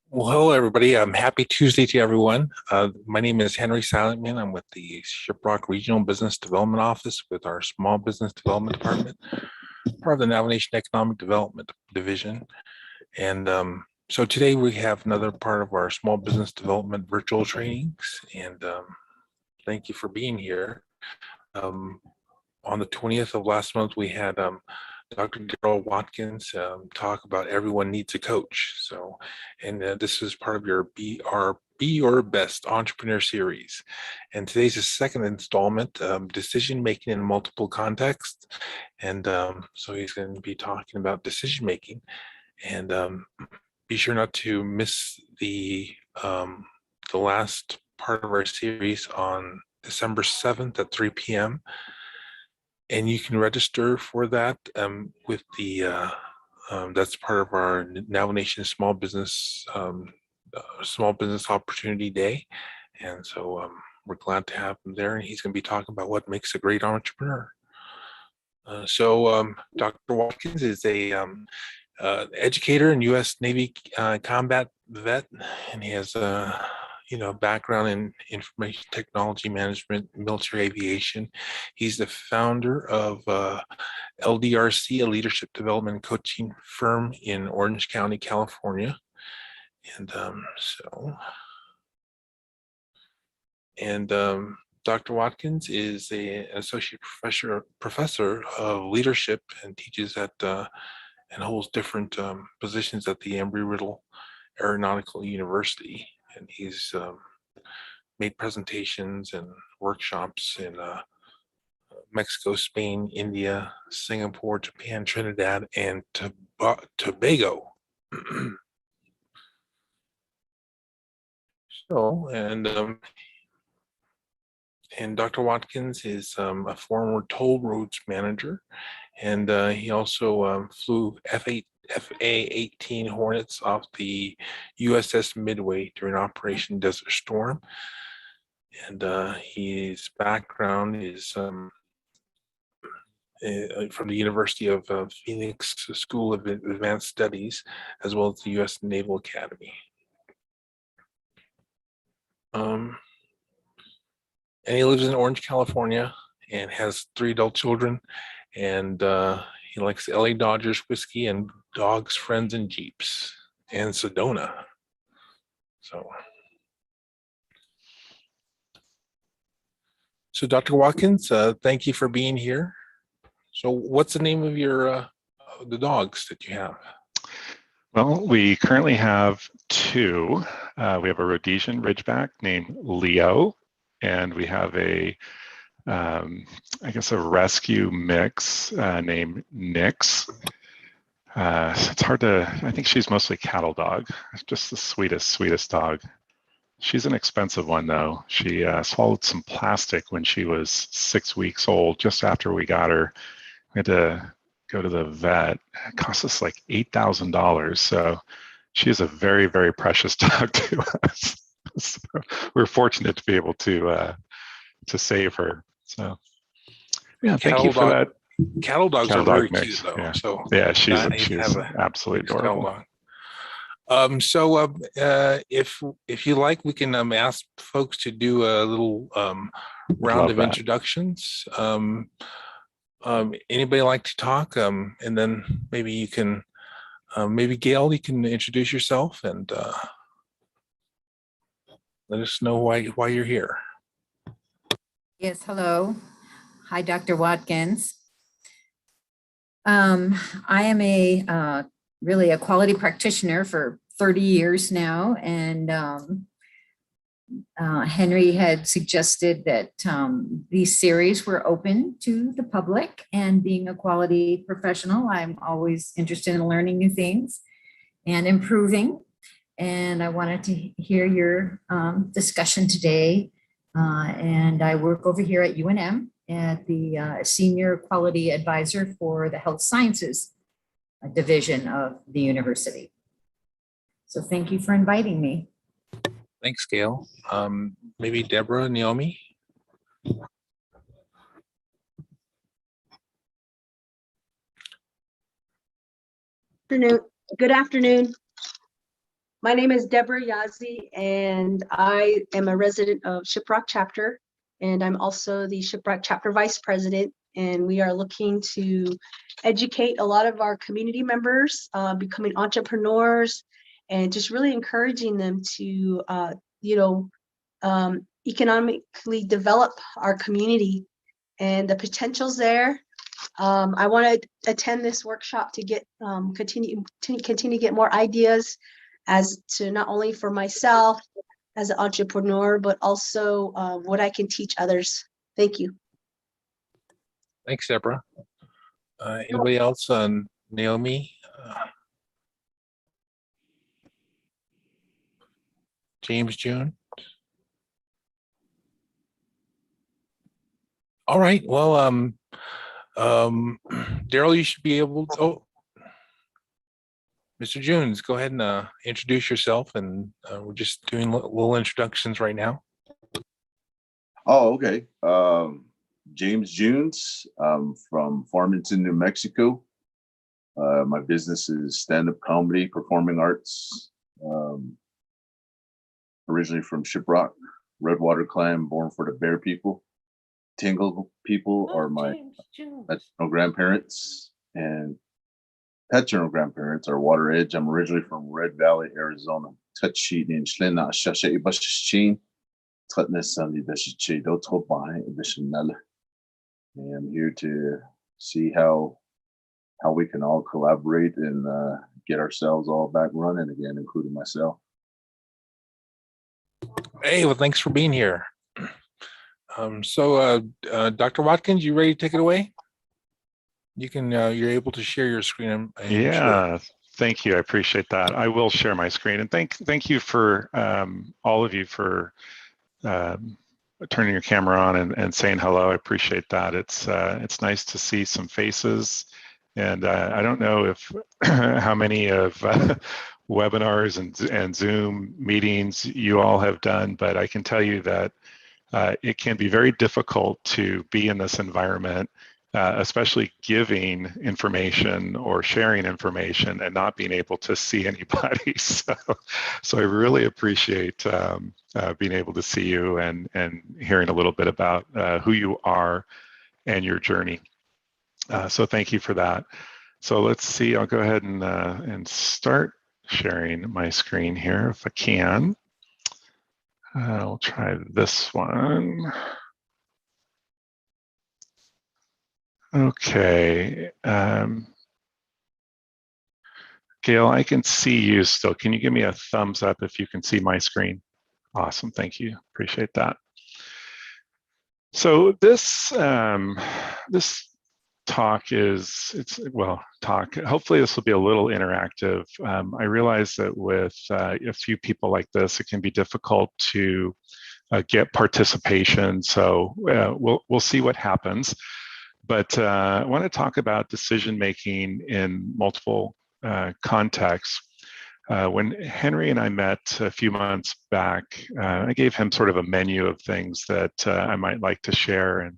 Well, hello, everybody. Happy Tuesday to everyone. My name is Henry Silentman. I'm with the Shiprock Regional Business Development Office with our Small Business Development Department, part of the Navigation Economic Development Division. And so today we have another part of our Small Business Development virtual trainings. And thank you for being here. On the 20th of last month, we had Dr. Daryl Watkins talk about everyone needs a coach. So, and this is part of your Be Your Best Entrepreneur series. And today's the second installment, decision making in multiple contexts. And so he's going to be talking about decision making. And be sure not to miss the last part of our series on December 7th at 3 p.m. And you can register for that with the that's part of our Navigation Small Business Opportunity Day, and so we're glad to have him there. And he's going to be talking about what makes a great entrepreneur. So Dr. Watkins is a educator and U.S. Navy combat vet, and he has a background in information technology management, military aviation. He's the founder of LDRC, a leadership development and coaching firm in Orange County, California. And Dr. Watkins is an associate professor of leadership and teaches at and holds different positions at the Embry-Riddle Aeronautical University. And he's made presentations and workshops in Mexico, Spain, India, Singapore, Japan, Trinidad, and Tobago. So, and Dr. Watkins is a former toll roads manager, and he also flew FA-18 Hornets off the USS Midway during Operation Desert Storm. And his background is from the University of Phoenix School of Advanced Studies, as well as the U.S. Naval Academy. And he lives in Orange, California, and has 3 adult children. And he likes LA Dodgers whiskey and dogs, friends, and Jeeps, and Sedona. So Dr. Watkins, thank you for being here. So what's the name of your the dogs that you have? Well, we currently have 2. We have a Rhodesian Ridgeback named Leo, and we have I guess a rescue mix named Nix. It's hard to, I think she's mostly cattle dog. It's just the sweetest dog. She's an expensive one though. She swallowed some plastic when she was 6 weeks old, just after we got her. We had to go to the vet. It cost us like $8,000. So she is a very, very precious dog to us. So we're fortunate to be able to save her. So yeah, thank you for that. Cattle dogs are very cute though. Yeah. So yeah, she's absolutely adorable. So if you like, we can ask folks to do a little round of introductions. Anybody like to talk? And then maybe you can, maybe Gail, you can introduce yourself and let us know why you're here. Yes, hello. Hi, Dr. Watkins. I am really a quality practitioner for 30 years now, and Henry had suggested that these series were open to the public, and being a quality professional, I'm always interested in learning new things and improving. And I wanted to hear your discussion today. And I work over here at UNM at the Senior Quality Advisor for the Health Sciences Division of the university. So thank you for inviting me. Thanks, Gail. Maybe Deborah, Naomi? Good afternoon. My name is Deborah Yazzie, and I am a resident of Shiprock Chapter, and I'm also the Shiprock Chapter Vice President. And we are looking to educate a lot of our community members, becoming entrepreneurs, and just really encouraging them to, economically develop our community and the potentials there. I want to attend this workshop to get continue to get more ideas as to not only for myself as an entrepreneur, but also what I can teach others. Thank you. Thanks, Deborah. Anybody else? Naomi? James, June? All right. Well, Daryl, you should be able to, oh, Mr. Junes, go ahead and introduce yourself, and we're just doing little introductions right now. Oh, okay. James Junes. I'm from Farmington, New Mexico. My business is stand-up comedy, performing arts. Originally from Shiprock, Redwater clan, born for the Bear people. Tingle people are my maternal grandparents, and paternal grandparents are Water Edge. I'm originally from Red Valley, Arizona. Touch sheet in Shlina Shasha Ibashin. Tutness Sunday Bishop Doto behind Bishanella. And I'm here to see how we can all collaborate and get ourselves all back running again, including myself. Hey, well, thanks for being here. Dr. Watkins, you ready to take it away? You can, you're able to share your screen. Yeah, thank you. I appreciate that. I will share my screen, and thank you for all of you for turning your camera on and saying hello. I appreciate that. It's nice to see some faces, and I don't know if how many of webinars and Zoom meetings you all have done, but I can tell you that it can be very difficult to be in this environment, especially giving information or sharing information and not being able to see anybody. So I really appreciate being able to see you and hearing a little bit about who you are and your journey. So thank you for that. So let's see, I'll go ahead and start sharing my screen here if I can. I'll try this one. Okay. Gail, I can see you still. Can you give me a thumbs up if you can see my screen? Awesome, thank you. Appreciate that. So this talk hopefully this will be a little interactive. I realize that with a few people like this, it can be difficult to get participation. So we'll see what happens. But I want to talk about decision making in multiple contexts. When Henry and I met a few months back, I gave him sort of a menu of things that I might like to share. And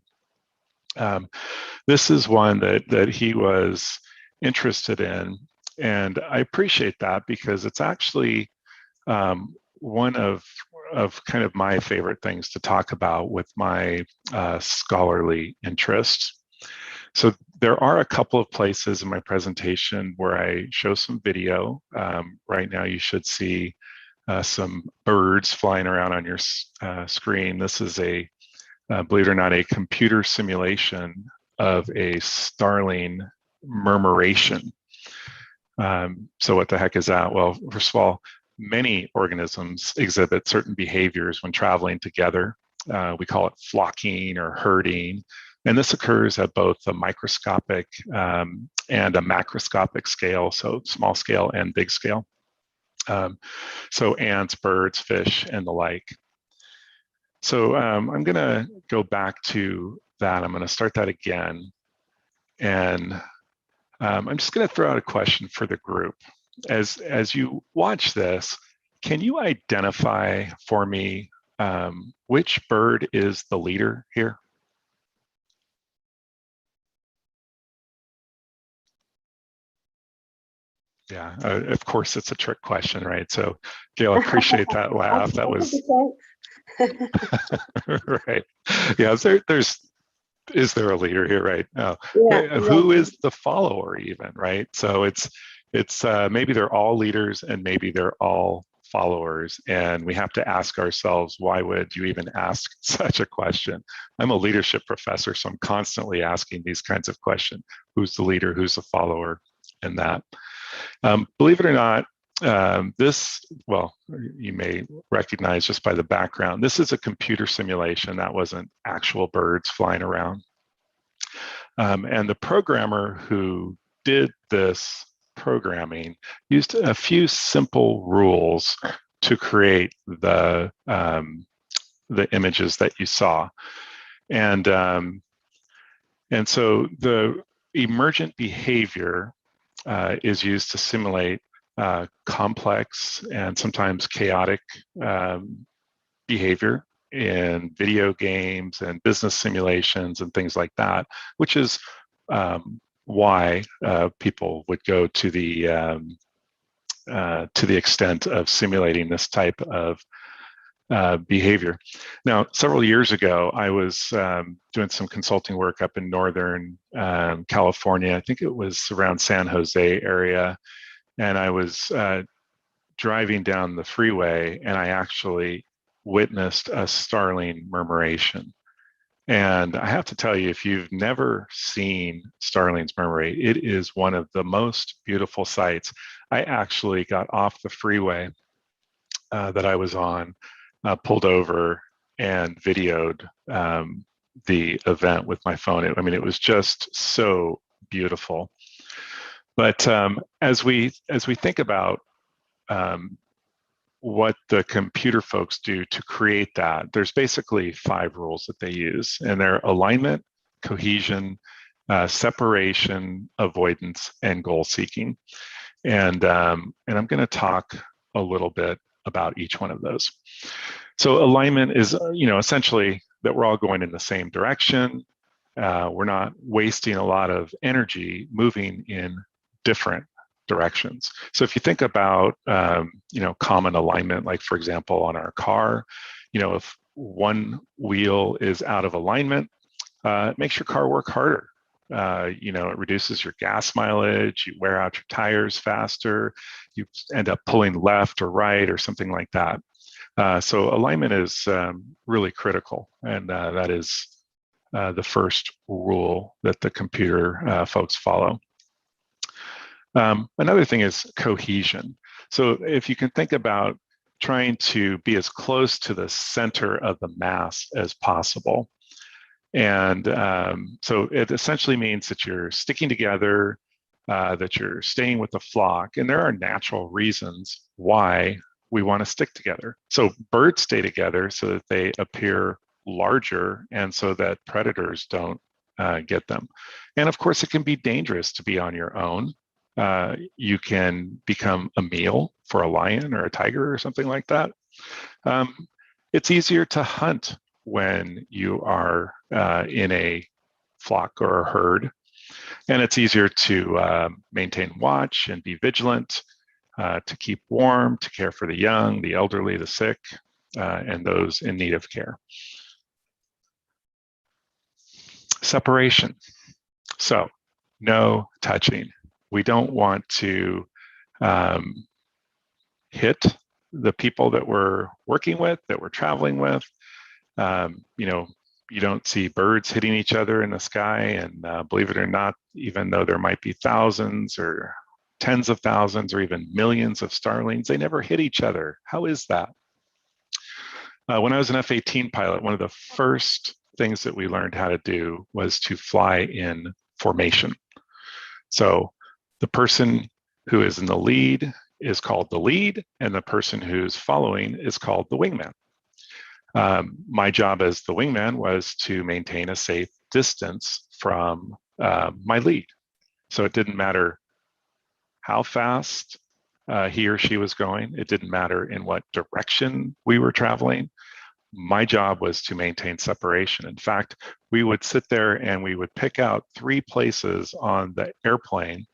this is one that he was interested in. And I appreciate that because it's actually one of kind of my favorite things to talk about with my scholarly interests. So there are a couple of places in my presentation where I show some video. Right now you should see some birds flying around on your screen. This is believe it or not, a computer simulation of a starling murmuration. So what the heck is that? Well, first of all, many organisms exhibit certain behaviors when traveling together. We call it flocking or herding. And this occurs at both a microscopic and a macroscopic scale, so small scale and big scale. So ants, birds, fish, and the like. So I'm going to go back to that. I'm going to start that again. And I'm just going to throw out a question for the group. As you watch this, can you identify for me which bird is the leader here? Yeah, of course, it's a trick question, right? So, Gail, I appreciate that laugh. That was 100%. right. Yeah, is there a leader here, right? Yeah, Who exactly. is the follower even, right? So it's maybe they're all leaders and maybe they're all followers, and we have to ask ourselves, why would you even ask such a question? I'm a leadership professor, so I'm constantly asking these kinds of questions. Who's the leader? Who's the follower? And that. Believe it or not, well, you may recognize just by the background, this is a computer simulation. That wasn't actual birds flying around. And the programmer who did this programming used a few simple rules to create the images that you saw. And so the emergent behavior is used to simulate complex and sometimes chaotic behavior in video games and business simulations and things like that, which is why people would go to the extent of simulating this type of behavior. Now, several years ago, I was doing some consulting work up in Northern California. I think it was around San Jose area. And I was driving down the freeway and I actually witnessed a starling murmuration. And I have to tell you, if you've never seen starlings murmurate, it is one of the most beautiful sights. I actually got off the freeway that I was on, pulled over and videoed the event with my phone. I mean, it was just so beautiful. But as we think about what the computer folks do to create that, there's basically 5 rules that they use, and they're alignment, cohesion, separation, avoidance, and goal seeking. And I'm going to talk a little bit about each one of those. So alignment is, essentially that we're all going in the same direction. We're not wasting a lot of energy moving in different directions. So if you think about, common alignment, like for example, on our car, if one wheel is out of alignment, it makes your car work harder. It reduces your gas mileage, you wear out your tires faster, you end up pulling left or right or something like that. So alignment is really critical, and that is the first rule that the computer folks follow. Another thing is cohesion. So if you can think about trying to be as close to the center of the mass as possible. And so it essentially means that you're sticking together, that you're staying with the flock. And there are natural reasons why we want to stick together. So birds stay together so that they appear larger and so that predators don't get them. And of course, it can be dangerous to be on your own. You can become a meal for a lion or a tiger or something like that. It's easier to hunt when you are in a flock or a herd, and it's easier to maintain watch and be vigilant, to keep warm, to care for the young, the elderly, the sick, and those in need of care. Separation. So no touching. We don't want to hit the people that we're working with, that we're traveling with. You don't see birds hitting each other in the sky, and believe it or not, even though there might be thousands or tens of thousands or even millions of starlings, they never hit each other. How is that? When I was an F-18 pilot, one of the first things that we learned how to do was to fly in formation. So the person who is in the lead is called the lead, and the person who's following is called the wingman. My job as the wingman was to maintain a safe distance from my lead. So it didn't matter how fast he or she was going. It didn't matter in what direction we were traveling. My job was to maintain separation. In fact, we would sit there and we would pick out 3 places on the airplane,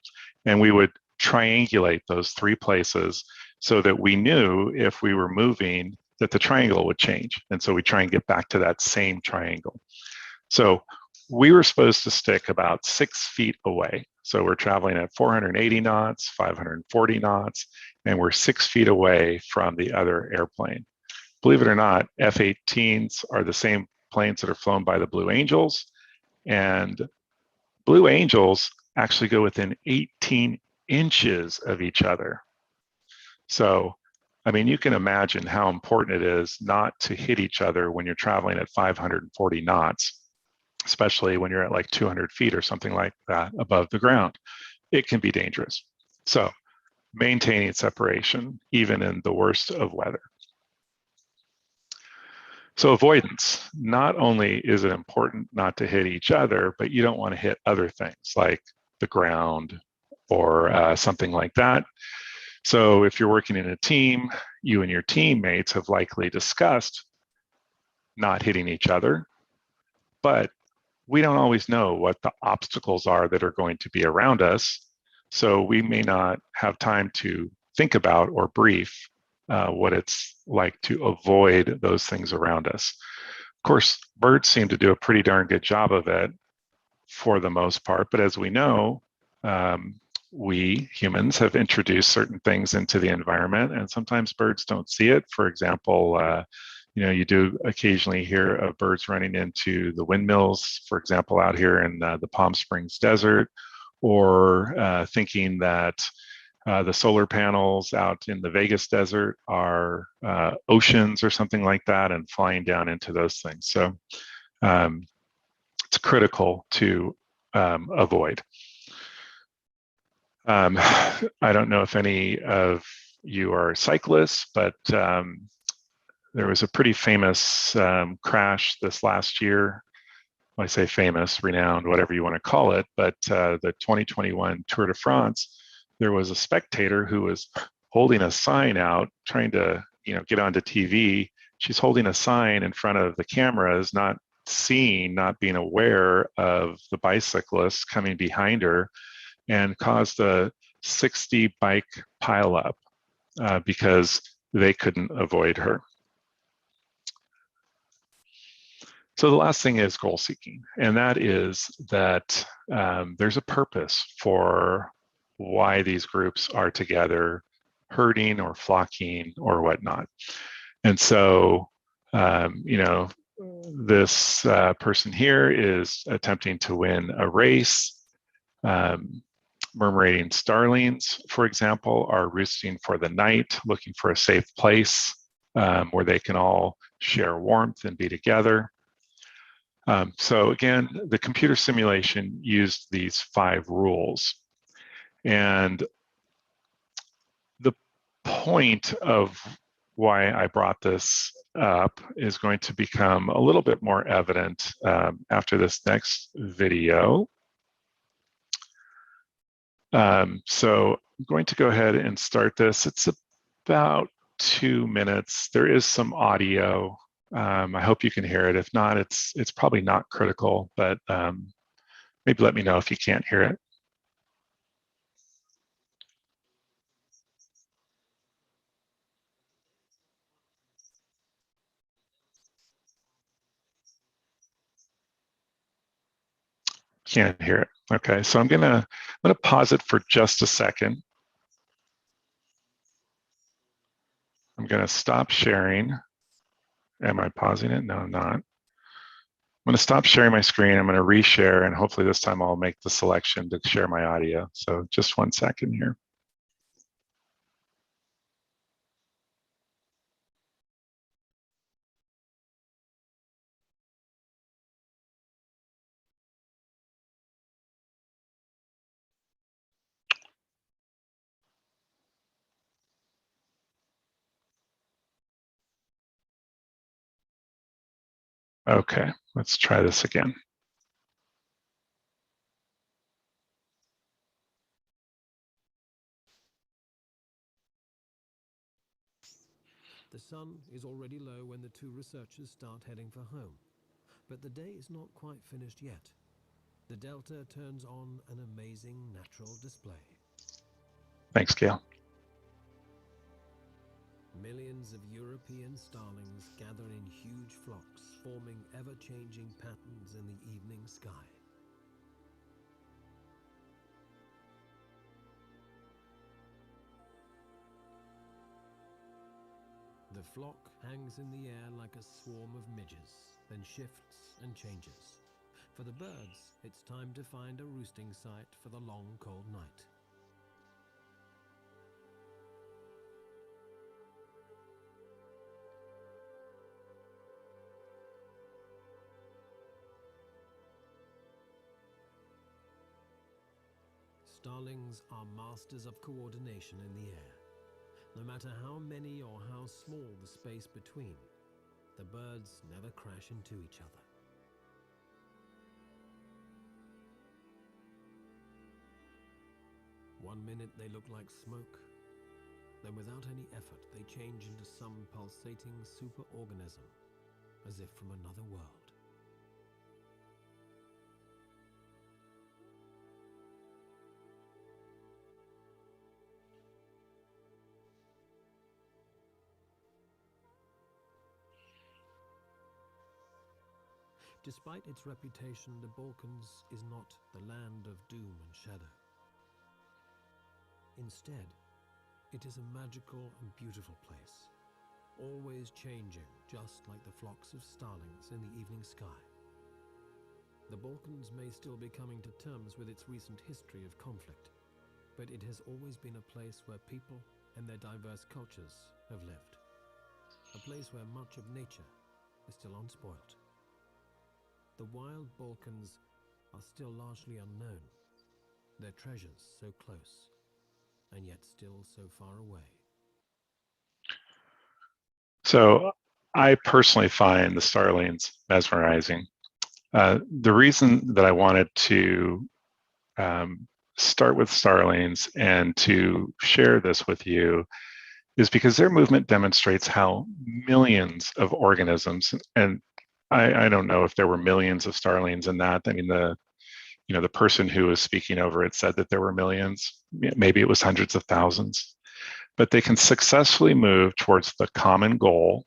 and we would triangulate those 3 places so that we knew if we were moving that the triangle would change. And so we try and get back to that same triangle. So we were supposed to stick about 6 feet away. So we're traveling at 480 knots, 540 knots, and we're 6 feet away from the other airplane. Believe it or not, F-18s are the same planes that are flown by the Blue Angels, and Blue Angels actually go within 18 inches of each other. So, I mean, you can imagine how important it is not to hit each other when you're traveling at 540 knots, especially when you're at like 200 feet or something like that above the ground. It can be dangerous. So, maintaining separation, even in the worst of weather. So avoidance, not only is it important not to hit each other, but you don't want to hit other things like the ground or something like that. So if you're working in a team, you and your teammates have likely discussed not hitting each other, but we don't always know what the obstacles are that are going to be around us. So we may not have time to think about or brief what it's like to avoid those things around us. Of course, birds seem to do a pretty darn good job of it for the most part, but as we know, we humans have introduced certain things into the environment, and sometimes birds don't see it. For example, you do occasionally hear of birds running into the windmills, for example, out here in the Palm Springs desert, or thinking that the solar panels out in the Vegas desert are oceans or something like that, and flying down into those things. So it's critical to avoid. I don't know if any of you are cyclists, but there was a pretty famous crash this last year. When I say famous, renowned, whatever you want to call it, but the 2021 Tour de France, there was a spectator who was holding a sign out, trying to get onto TV. She's holding a sign in front of the cameras, not seeing, not being aware of the bicyclists coming behind her, and caused a 60 bike pileup because they couldn't avoid her. So the last thing is goal seeking, and that is that there's a purpose for why these groups are together, herding or flocking or whatnot. And so, this person here is attempting to win a race. Murmurating starlings, for example, are roosting for the night, looking for a safe place where they can all share warmth and be together. So again, the computer simulation used these 5 rules. And the point of why I brought this up is going to become a little bit more evident after this next video. So I'm going to go ahead and start this. It's about 2 minutes. There is some audio. I hope you can hear it. If not, it's probably not critical, but maybe let me know if you can't hear it. Can't hear it. Okay, so I'm gonna pause it for just a second. I'm gonna stop sharing. Am I pausing it? No, I'm not. I'm gonna stop sharing my screen. I'm gonna reshare, and hopefully this time I'll make the selection to share my audio. So just 1 second here. Okay, let's try this again. The sun is already low when the 2 researchers start heading for home. But the day is not quite finished yet. The Delta turns on an amazing natural display. Thanks, Gail. Millions of European starlings gather in huge flocks, forming ever-changing patterns in the evening sky. The flock hangs in the air like a swarm of midges, then shifts and changes. For the birds, it's time to find a roosting site for the long, cold night. Starlings are masters of coordination in the air. No matter how many or how small the space between, the birds never crash into each other. One minute they look like smoke, then without any effort they change into some pulsating superorganism, as if from another world. Despite its reputation, the Balkans is not the land of doom and shadow. Instead, it is a magical and beautiful place, always changing, just like the flocks of starlings in the evening sky. The Balkans may still be coming to terms with its recent history of conflict, but it has always been a place where people and their diverse cultures have lived. A place where much of nature is still unspoilt. The wild Balkans are still largely unknown, their treasures so close, and yet still so far away. So I personally find the starlings mesmerizing. The reason that I wanted to start with starlings and to share this with you is because their movement demonstrates how millions of organisms, and I don't know if there were millions of starlings in that. I mean, the person who was speaking over it said that there were millions. Maybe it was hundreds of thousands, but they can successfully move towards the common goal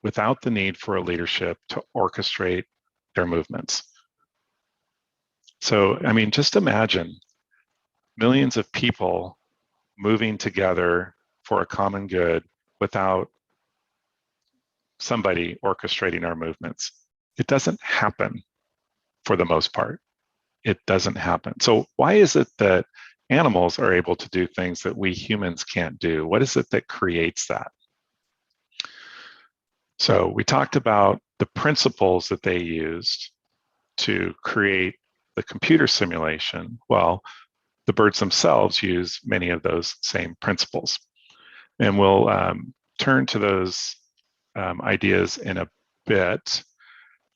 without the need for a leadership to orchestrate their movements. So, I mean, just imagine millions of people moving together for a common good without somebody orchestrating our movements. It doesn't happen for the most part. It doesn't happen. So why is it that animals are able to do things that we humans can't do? What is it that creates that? So we talked about the principles that they used to create the computer simulation. Well, the birds themselves use many of those same principles. And we'll turn to those ideas in a bit.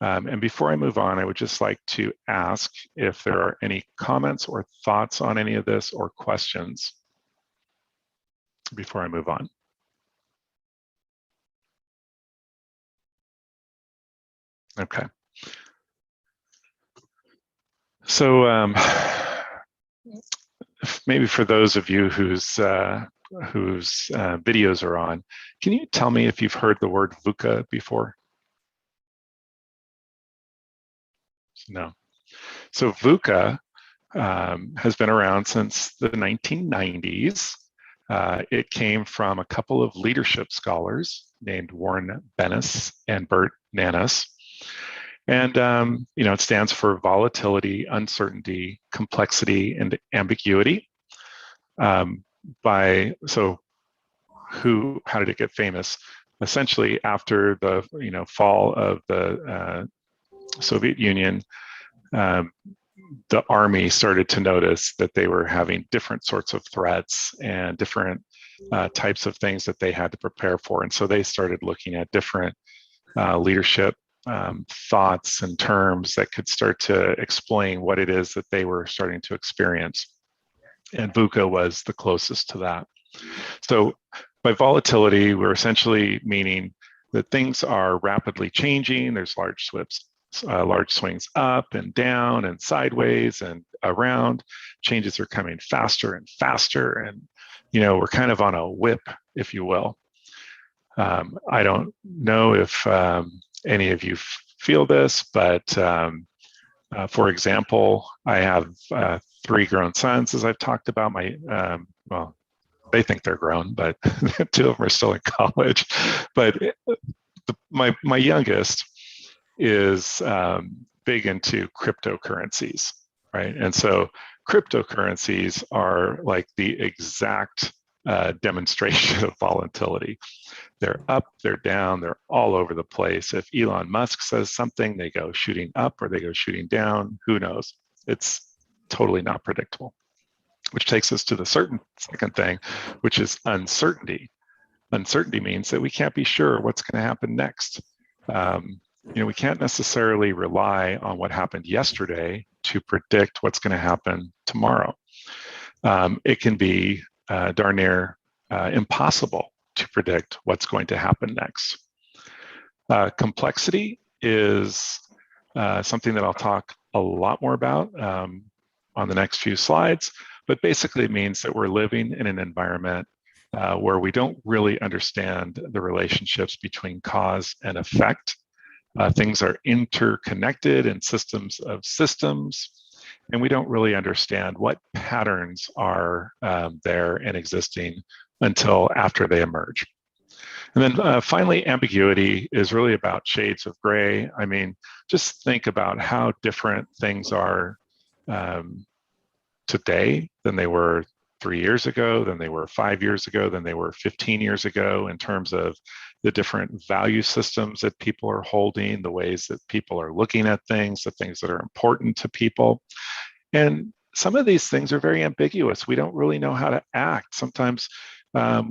And before I move on, I would just like to ask if there are any comments or thoughts on any of this or questions before I move on. Okay. So maybe for those of you whose videos are on, can you tell me if you've heard the word VUCA before? No. So VUCA has been around since the 1990s. It came from a couple of leadership scholars named Warren Bennis and Bert Nanas. And it stands for volatility, uncertainty, complexity, and ambiguity. How did it get famous? Essentially, after the fall of the Soviet Union, the army started to notice that they were having different sorts of threats and different types of things that they had to prepare for. And so they started looking at different leadership thoughts and terms that could start to explain what it is that they were starting to experience. And VUCA was the closest to that. So by volatility, we're essentially meaning that things are rapidly changing. There's large large swings up and down and sideways and around. Changes are coming faster and faster, and we're kind of on a whip, if you will. I don't know if any of you feel this, but for example, I have 3 grown sons, as I've talked about. Well, they think they're grown, but 2 of them are still in college. But my youngest is big into cryptocurrencies, right? And so cryptocurrencies are like the exact demonstration of volatility. They're up, they're down, they're all over the place. If Elon Musk says something, they go shooting up or they go shooting down. Who knows? It's totally not predictable. Which takes us to the second thing, which is uncertainty. Uncertainty means that we can't be sure what's going to happen next. We can't necessarily rely on what happened yesterday to predict what's going to happen tomorrow. It can be darn near impossible to predict what's going to happen next. Complexity is something that I'll talk a lot more about on the next few slides, but basically it means that we're living in an environment where we don't really understand the relationships between cause and effect. Things are interconnected in systems of systems, and we don't really understand what patterns are there and existing until after they emerge. And then finally, ambiguity is really about shades of gray. I mean, just think about how different things are today than they were 3 years ago, than they were 5 years ago, than they were 15 years ago, in terms of the different value systems that people are holding, the ways that people are looking at things, the things that are important to people. And some of these things are very ambiguous. We don't really know how to act. Sometimes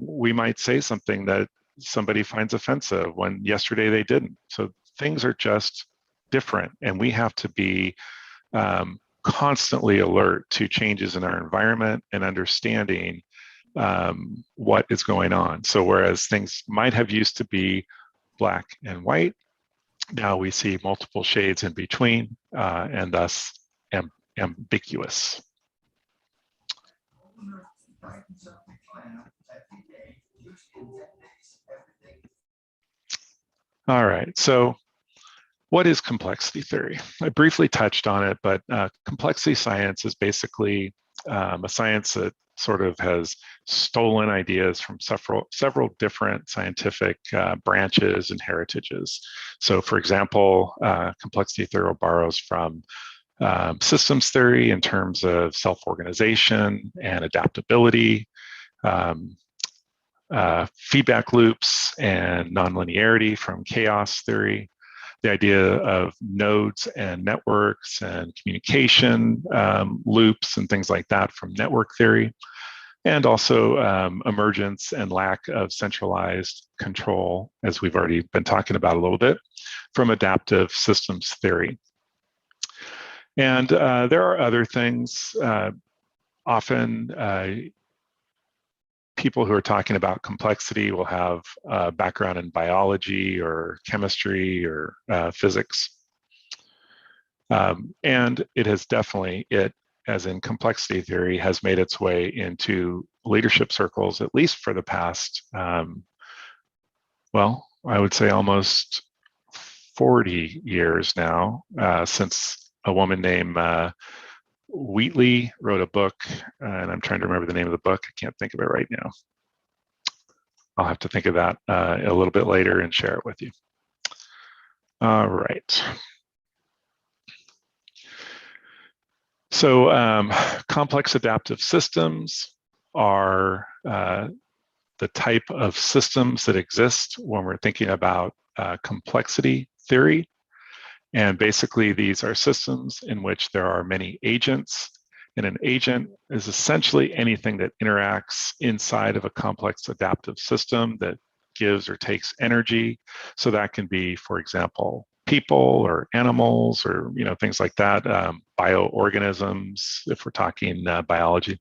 we might say something that somebody finds offensive when yesterday they didn't. So things are just different, and we have to be constantly alert to changes in our environment and understanding what is going on. So whereas things might have used to be black and white, now we see multiple shades in between, and thus ambiguous. All right, so what is complexity theory? I briefly touched on it, but complexity science is basically a science that sort of has stolen ideas from several different scientific branches and heritages. So for example, complexity theory borrows from systems theory in terms of self-organization and adaptability, feedback loops and nonlinearity from chaos theory, the idea of nodes and networks and communication loops and things like that from network theory, and also emergence and lack of centralized control, as we've already been talking about a little bit, from adaptive systems theory. And there are other things. Often people who are talking about complexity will have a background in biology or chemistry or physics. And it has definitely, as in complexity theory, has made its way into leadership circles, at least for the past, well, I would say almost 40 years now, since a woman named Wheatley wrote a book, and I'm trying to remember the name of the book. I can't think of it right now. I'll have to think of that a little bit later and share it with you. All right. So complex adaptive systems are the type of systems that exist when we're thinking about complexity theory. And basically, these are systems in which there are many agents. And an agent is essentially anything that interacts inside of a complex adaptive system that gives or takes energy. So that can be, for example, people or animals or things like that, bioorganisms, if we're talking biology.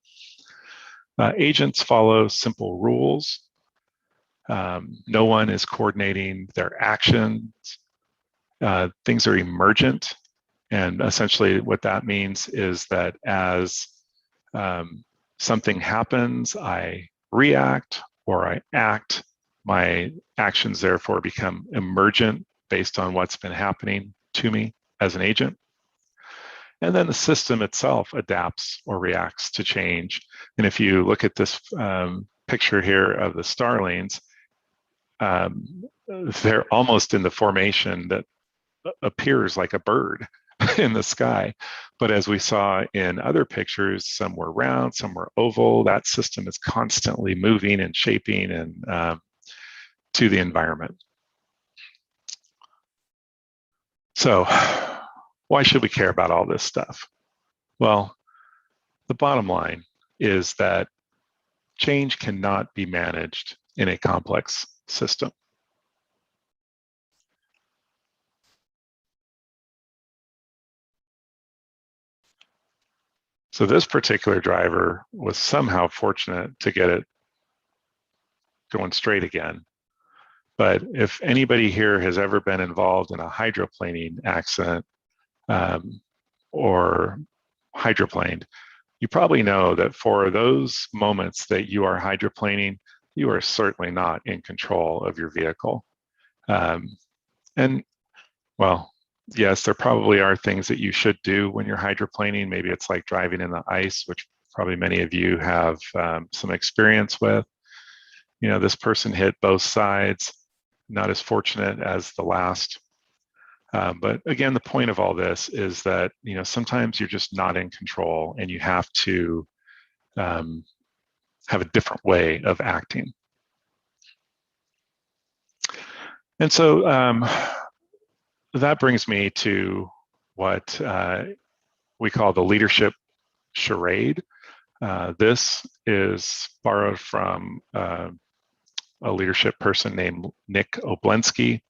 Agents follow simple rules. No one is coordinating their actions. Things are emergent. And essentially what that means is that as something happens, I react or I act. My actions therefore become emergent based on what's been happening to me as an agent. And then the system itself adapts or reacts to change. And if you look at this picture here of the Starlings, they're almost in the formation that appears like a bird in the sky. But as we saw in other pictures, some were round, some were oval. That system is constantly moving and shaping and to the environment. So why should we care about all this stuff? Well, the bottom line is that change cannot be managed in a complex system. So this particular driver was somehow fortunate to get it going straight again. But if anybody here has ever been involved in a hydroplaning accident or hydroplaned, you probably know that for those moments that you are hydroplaning, you are certainly not in control of your vehicle. And well, yes, there probably are things that you should do when you're hydroplaning. Maybe it's like driving in the ice, which probably many of you have some experience with. You know, this person hit both sides, not as fortunate as the last. But again, the point of all this is that, you know, sometimes you're just not in control and you have to have a different way of acting. And so that brings me to what we call the Leadership Charade. This is borrowed from a leadership person named Nick Oblensky.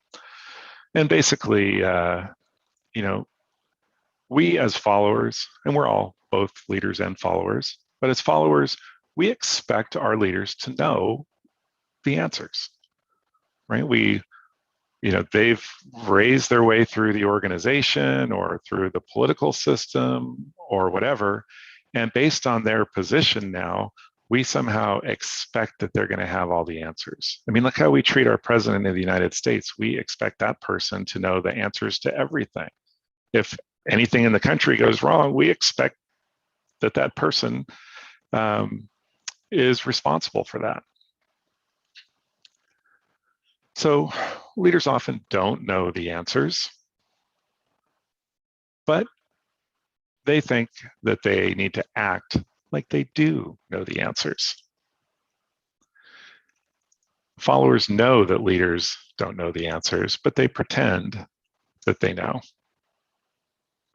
And basically, you know, we as followers, and we're all both leaders and followers, but as followers, we expect our leaders to know the answers, right? You know, they've raised their way through the organization or through the political system or whatever. And based on their position now, we somehow expect that they're going to have all the answers. I mean, look how we treat our president of the United States. We expect that person to know the answers to everything. If anything in the country goes wrong, we expect that that person is responsible for that. So leaders often don't know the answers, but they think that they need to act like they do know the answers. Followers know that leaders don't know the answers, but they pretend that they know,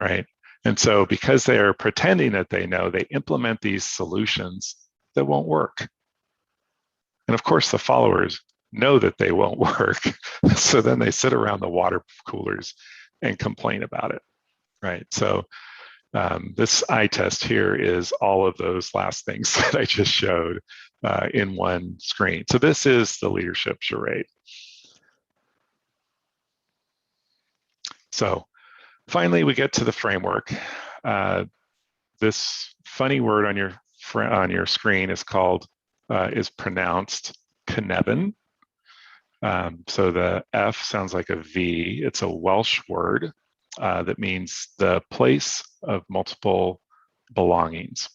right? And so because they are pretending that they know, they implement these solutions that won't work. And of course, the followers know that they won't work. So then they sit around the water coolers and complain about it, right? So this eye test here is all of those last things that I just showed in one screen. So this is the Leadership Charade. So finally, we get to the framework. This funny word on your screen is pronounced Cynefin. So the F sounds like a V. It's a Welsh word that means the place of multiple belongings.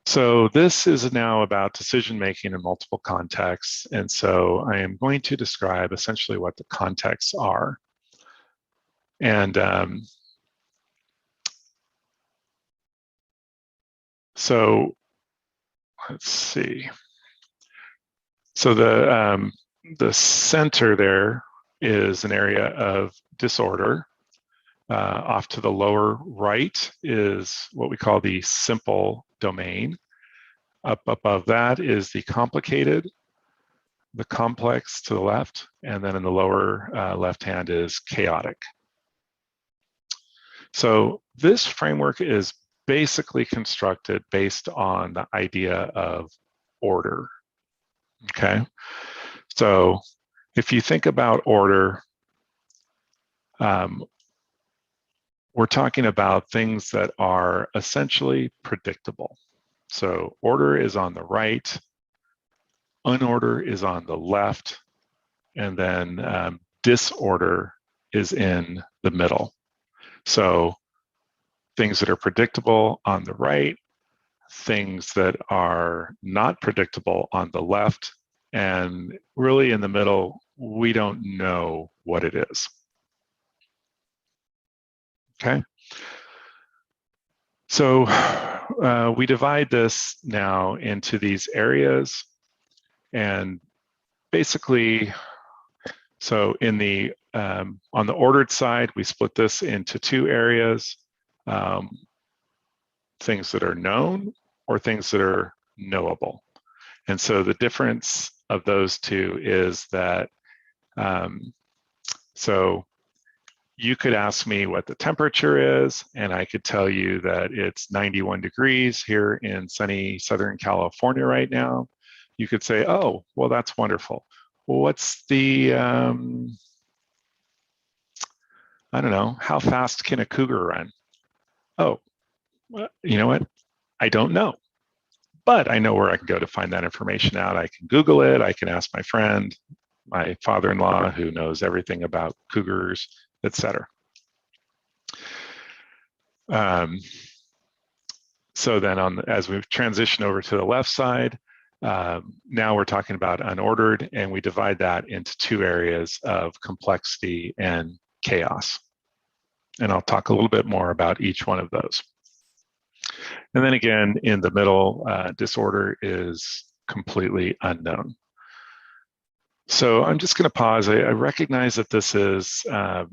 So this is now about decision-making in multiple contexts. And so I am going to describe essentially what the contexts are. And so let's see. So the center there is an area of disorder. Off to the lower right is what we call the simple domain. Up above that is the complicated, the complex to the left, and then in the lower left hand is chaotic. So this framework is basically constructed based on the idea of order. Okay, so if you think about order, we're talking about things that are essentially predictable. So order is on the right, unorder is on the left, and then disorder is in the middle. So things that are predictable on the right, things that are not predictable on the left, and really in the middle, we don't know what it is. Okay. So we divide this now into these areas, and basically, so in the on the ordered side, we split this into two areas, things that are known or things that are knowable. And so the difference of those two is that, so you could ask me what the temperature is, and I could tell you that it's 91 degrees here in sunny Southern California right now. You could say, oh, well, that's wonderful. Well, what's the, I don't know, how fast can a cougar run? Oh, well, you know what? I don't know, but I know where I can go to find that information out. I can Google it. I can ask my friend, my father-in-law, who knows everything about cougars, etc. So then as we transition over to the left side, now we're talking about unordered, and we divide that into two areas of complexity and chaos. And I'll talk a little bit more about each one of those. And then again, in the middle, disorder is completely unknown. So I'm just going to pause. I recognize that this is, I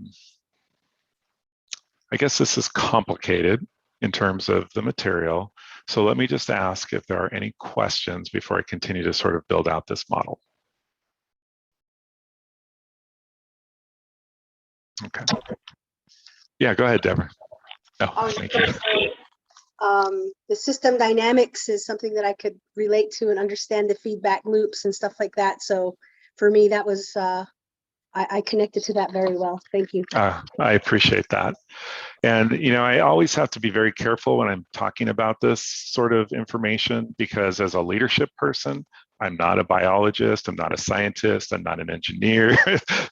guess this is complicated in terms of the material. So let me just ask if there are any questions before I continue to sort of build out this model. Okay. Yeah, go ahead, Deborah. No, thank you. The system dynamics is something that I could relate to and understand the feedback loops and stuff like that. So for me, that was, I connected to that very well. Thank you. I appreciate that. And, you know, I always have to be very careful when I'm talking about this sort of information, because as a leadership person, I'm not a biologist, I'm not a scientist, I'm not an engineer.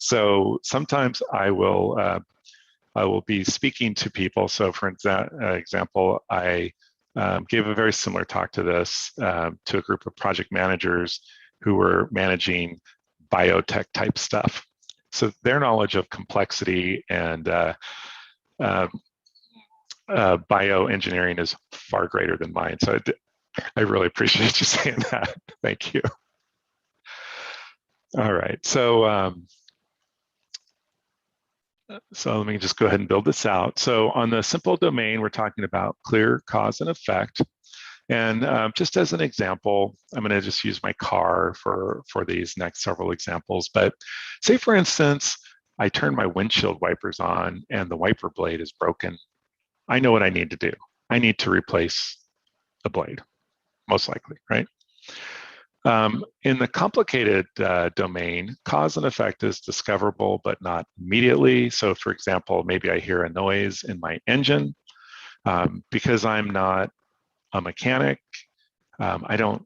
So sometimes I will be speaking to people. So for example, I gave a very similar talk to this to a group of project managers who were managing biotech type stuff. So their knowledge of complexity and bioengineering is far greater than mine. So I really appreciate you saying that. Thank you. All right, so so let me just go ahead and build this out. So on the simple domain, we're talking about clear cause and effect. And just as an example, I'm going to just use my car for these next several examples. But say, for instance, I turn my windshield wipers on and the wiper blade is broken. I know what I need to do. I need to replace the blade, most likely, right? In the complicated domain, cause and effect is discoverable, but not immediately. So for example, maybe I hear a noise in my engine. Because I'm not a mechanic, I don't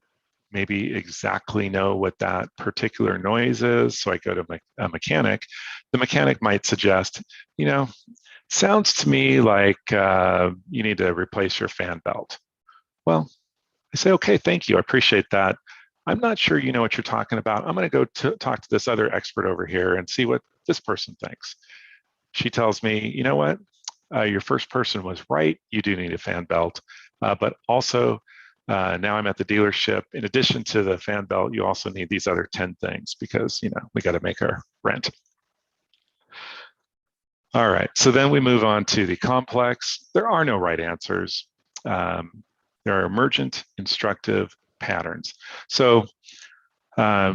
maybe exactly know what that particular noise is. So I go to a mechanic. The mechanic might suggest, you know, sounds to me like you need to replace your fan belt. Well, I say, okay, thank you, I appreciate that. I'm not sure you know what you're talking about. I'm going to go talk to this other expert over here and see what this person thinks. She tells me, you know what, your first person was right. You do need a fan belt, but also now I'm at the dealership. In addition to the fan belt, you also need these other 10 things because, you know, we got to make our rent. All right, so then we move on to the complex. There are no right answers. There are emergent instructive patterns. So I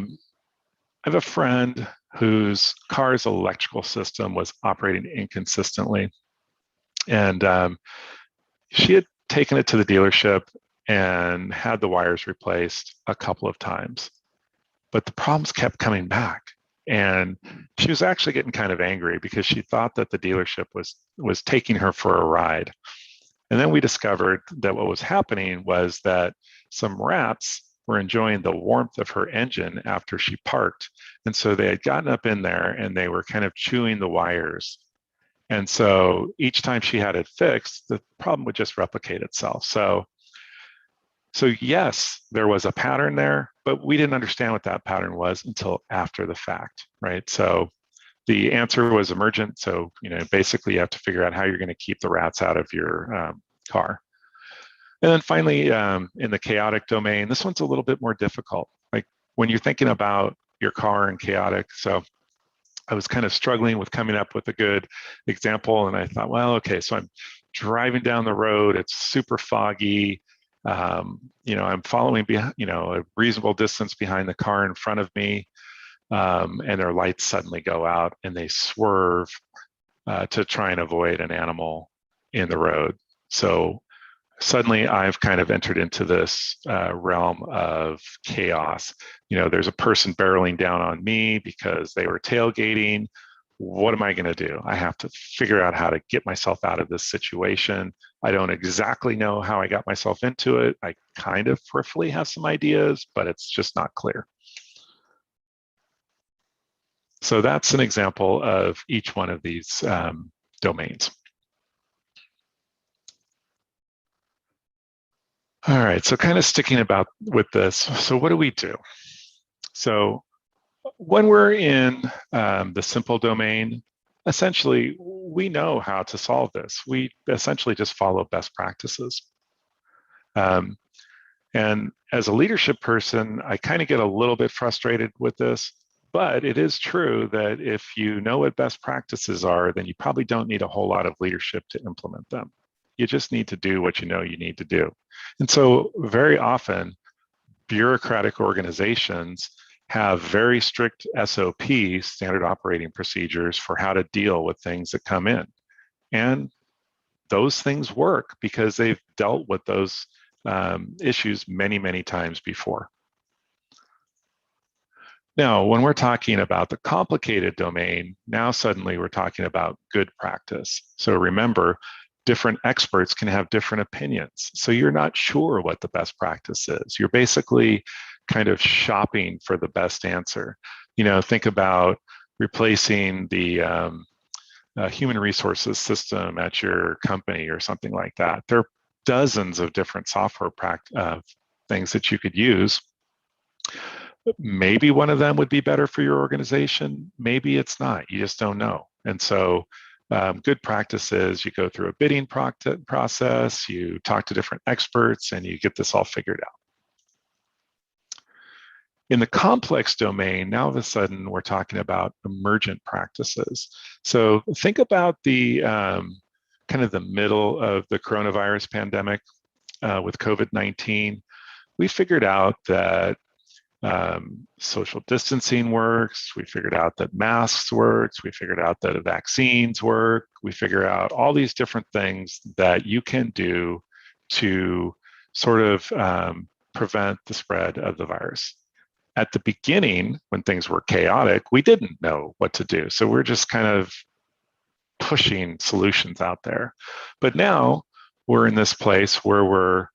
have a friend whose car's electrical system was operating inconsistently. And she had taken it to the dealership and had the wires replaced a couple of times. But the problems kept coming back. And she was actually getting kind of angry because she thought that the dealership was taking her for a ride. And then we discovered that what was happening was that some rats were enjoying the warmth of her engine after she parked. And so they had gotten up in there and they were kind of chewing the wires. And so each time she had it fixed, the problem would just replicate itself. So yes, there was a pattern there, but we didn't understand what that pattern was until after the fact, right? So the answer was emergent. So, basically you have to figure out how you're going to keep the rats out of your car. And then finally, in the chaotic domain, this one's a little bit more difficult. Like when you're thinking about your car and chaotic. So I was kind of struggling with coming up with a good example. And I thought, well, okay, so I'm driving down the road. It's super foggy. I'm following behind, a reasonable distance behind the car in front of me. And their lights suddenly go out and they swerve to try and avoid an animal in the road. So suddenly I've kind of entered into this realm of chaos. There's a person barreling down on me because they were tailgating. What am I going to do? I have to figure out how to get myself out of this situation. I don't exactly know how I got myself into it. I kind of peripherally have some ideas, but it's just not clear. So that's an example of each one of these domains. All right, so kind of sticking with this. So what do we do? So when we're in the simple domain, essentially, we know how to solve this. We essentially just follow best practices. And as a leadership person, I kind of get a little bit frustrated with this, but it is true that if you know what best practices are, then you probably don't need a whole lot of leadership to implement them. You just need to do what you know you need to do. And so very often, bureaucratic organizations have very strict SOPs, standard operating procedures, for how to deal with things that come in. And those things work because they've dealt with those issues many, many times before. Now, when we're talking about the complicated domain, now suddenly we're talking about good practice. So remember, different experts can have different opinions. So you're not sure what the best practice is. You're basically kind of shopping for the best answer. Think about replacing the human resources system at your company or something like that. There are dozens of different software things that you could use. Maybe one of them would be better for your organization. Maybe it's not. You just don't know. And so good practice is you go through a bidding process, you talk to different experts, and you get this all figured out. In the complex domain, now all of a sudden we're talking about emergent practices. So think about the kind of the middle of the coronavirus pandemic with COVID-19. We figured out that social distancing works. We figured out that masks works. We figured out that vaccines work. We figure out all these different things that you can do to sort of prevent the spread of the virus. At the beginning, when things were chaotic, we didn't know what to do. So we're just kind of pushing solutions out there. But now we're in this place where we're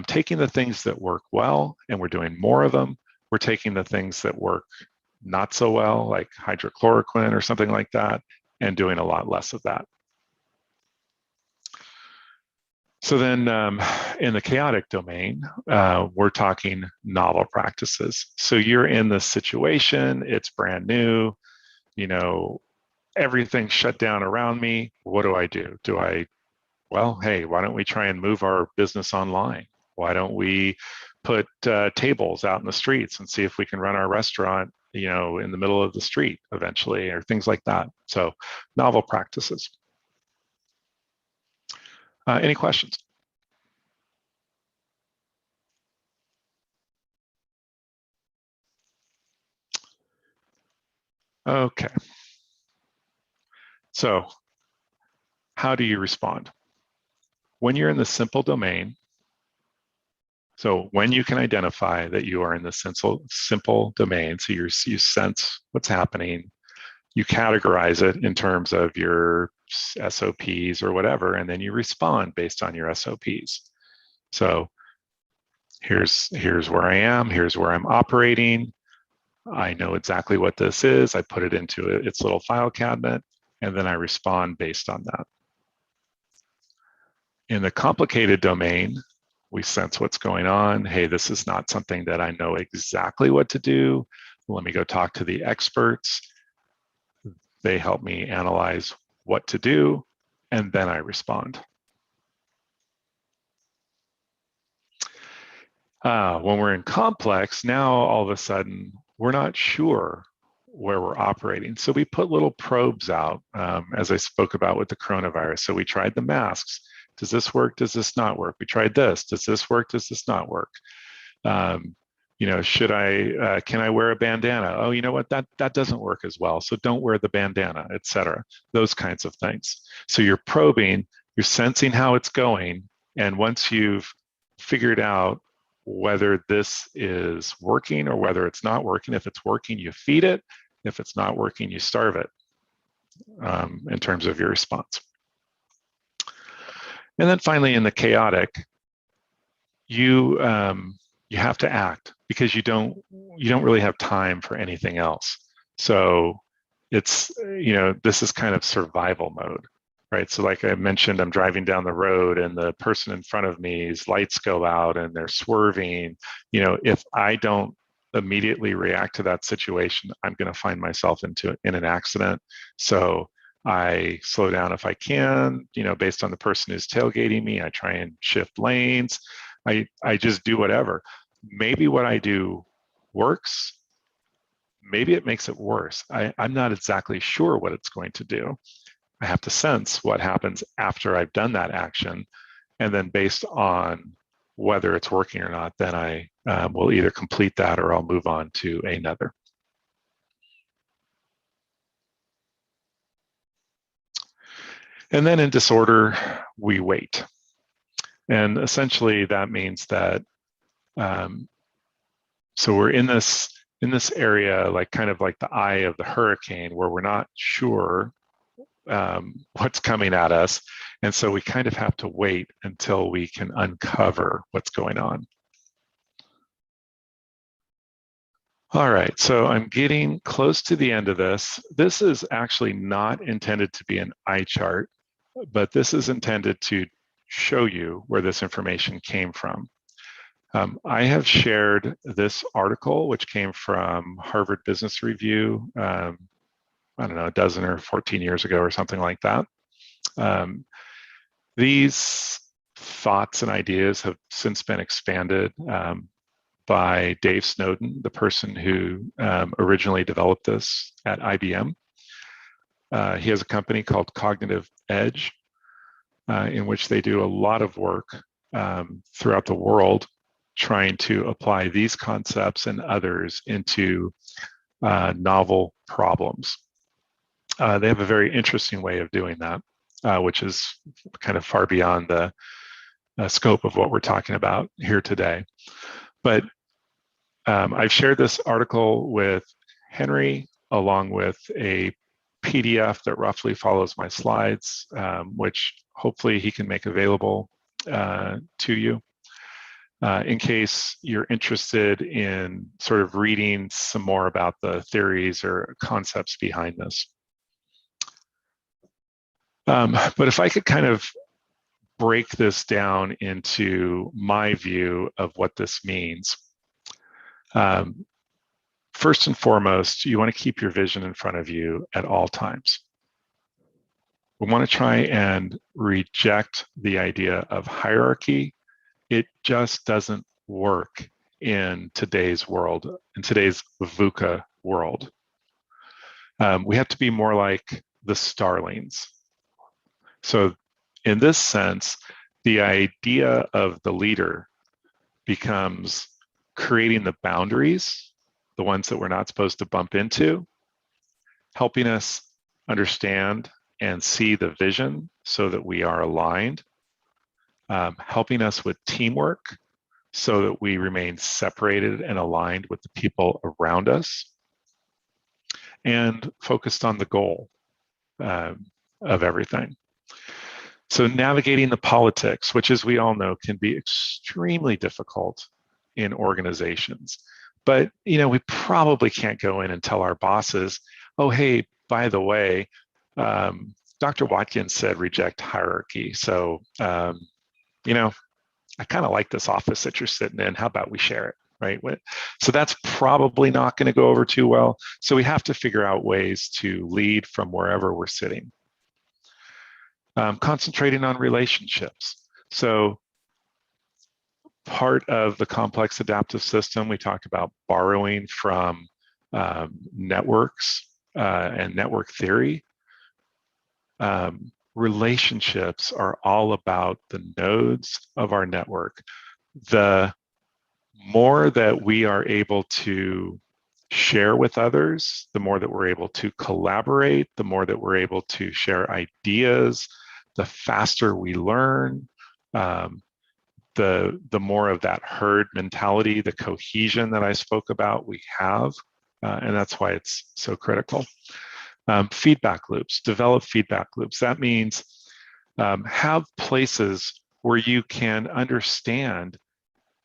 taking the things that work well and we're doing more of them. We're taking the things that work not so well, like hydrochloroquine or something like that, and doing a lot less of that. So then in the chaotic domain, we're talking novel practices. So you're in this situation, it's brand new, everything's shut down around me. What do? Well, hey, why don't we try and move our business online? Why don't we put tables out in the streets and see if we can run our restaurant, in the middle of the street eventually, or things like that. So novel practices. Any questions? Okay. So how do you respond? When you're in the simple domain, So when you can identify that you are in the simple domain, so you sense what's happening, you categorize it in terms of your SOPs or whatever, and then you respond based on your SOPs. So here's where I am, here's where I'm operating. I know exactly what this is. I put it into its little file cabinet, and then I respond based on that. In the complicated domain, we sense what's going on. Hey, this is not something that I know exactly what to do. Let me go talk to the experts. They help me analyze what to do, and then I respond. When we're in complex, now all of a sudden, we're not sure where we're operating. So we put little probes out, as I spoke about with the coronavirus. So we tried the masks. Does this work? Does this not work? We tried this. Does this work? Does this not work? You know, can I wear a bandana? Oh, you know what? That doesn't work as well. So don't wear the bandana, etc. Those kinds of things. So you're probing, you're sensing how it's going. And once you've figured out whether this is working or whether it's not working, if it's working, you feed it. If it's not working, you starve it in terms of your response. And then finally, in the chaotic, you have to act because you don't really have time for anything else. So it's, you know, this is kind of survival mode, right? So like I mentioned, I'm driving down the road and the person in front of me's lights go out and they're swerving. You know, if I don't immediately react to that situation, I'm going to find myself in an accident. So I slow down if I can, you know, based on the person who's tailgating me. I try and shift lanes. I just do whatever. Maybe what I do works. Maybe it makes it worse. I'm not exactly sure what it's going to do. I have to sense what happens after I've done that action. And then based on whether it's working or not, then I will either complete that or I'll move on to another. And then in disorder, we wait. And essentially that means that, so we're in this area, like kind of like the eye of the hurricane where we're not sure what's coming at us. And so we kind of have to wait until we can uncover what's going on. All right, so I'm getting close to the end of this. This is actually not intended to be an eye chart, but this is intended to show you where this information came from. I have shared this article, which came from Harvard Business Review, I don't know, a dozen or 14 years ago or something like that. These thoughts and ideas have since been expanded by Dave Snowden, the person who originally developed this at IBM. He has a company called Cognitive Edge, in which they do a lot of work throughout the world trying to apply these concepts and others into novel problems. They have a very interesting way of doing that, which is kind of far beyond the scope of what we're talking about here today. But I've shared this article with Henry along with a PDF that roughly follows my slides, which hopefully he can make available to you in case you're interested in sort of reading some more about the theories or concepts behind this. But if I could kind of break this down into my view of what this means. First and foremost, you want to keep your vision in front of you at all times. We want to try and reject the idea of hierarchy. It just doesn't work in today's world, in today's VUCA world. We have to be more like the Starlings. So in this sense, the idea of the leader becomes creating the boundaries, the ones that we're not supposed to bump into, helping us understand and see the vision so that we are aligned, helping us with teamwork so that we remain separated and aligned with the people around us, and focused on the goal of everything. So navigating the politics, which as we all know can be extremely difficult in organizations. But we probably can't go in and tell our bosses, oh, hey, by the way, Dr. Watkins said reject hierarchy. So, I kind of like this office that you're sitting in. How about we share it, right? So that's probably not going to go over too well. So we have to figure out ways to lead from wherever we're sitting. Concentrating on relationships. So part of the complex adaptive system, we talked about borrowing from networks and network theory. Relationships are all about the nodes of our network. The more that we are able to share with others, the more that we're able to collaborate, the more that we're able to share ideas, the faster we learn, the more of that herd mentality, the cohesion that I spoke about we have, and that's why it's so critical. Feedback loops, develop feedback loops. That means have places where you can understand,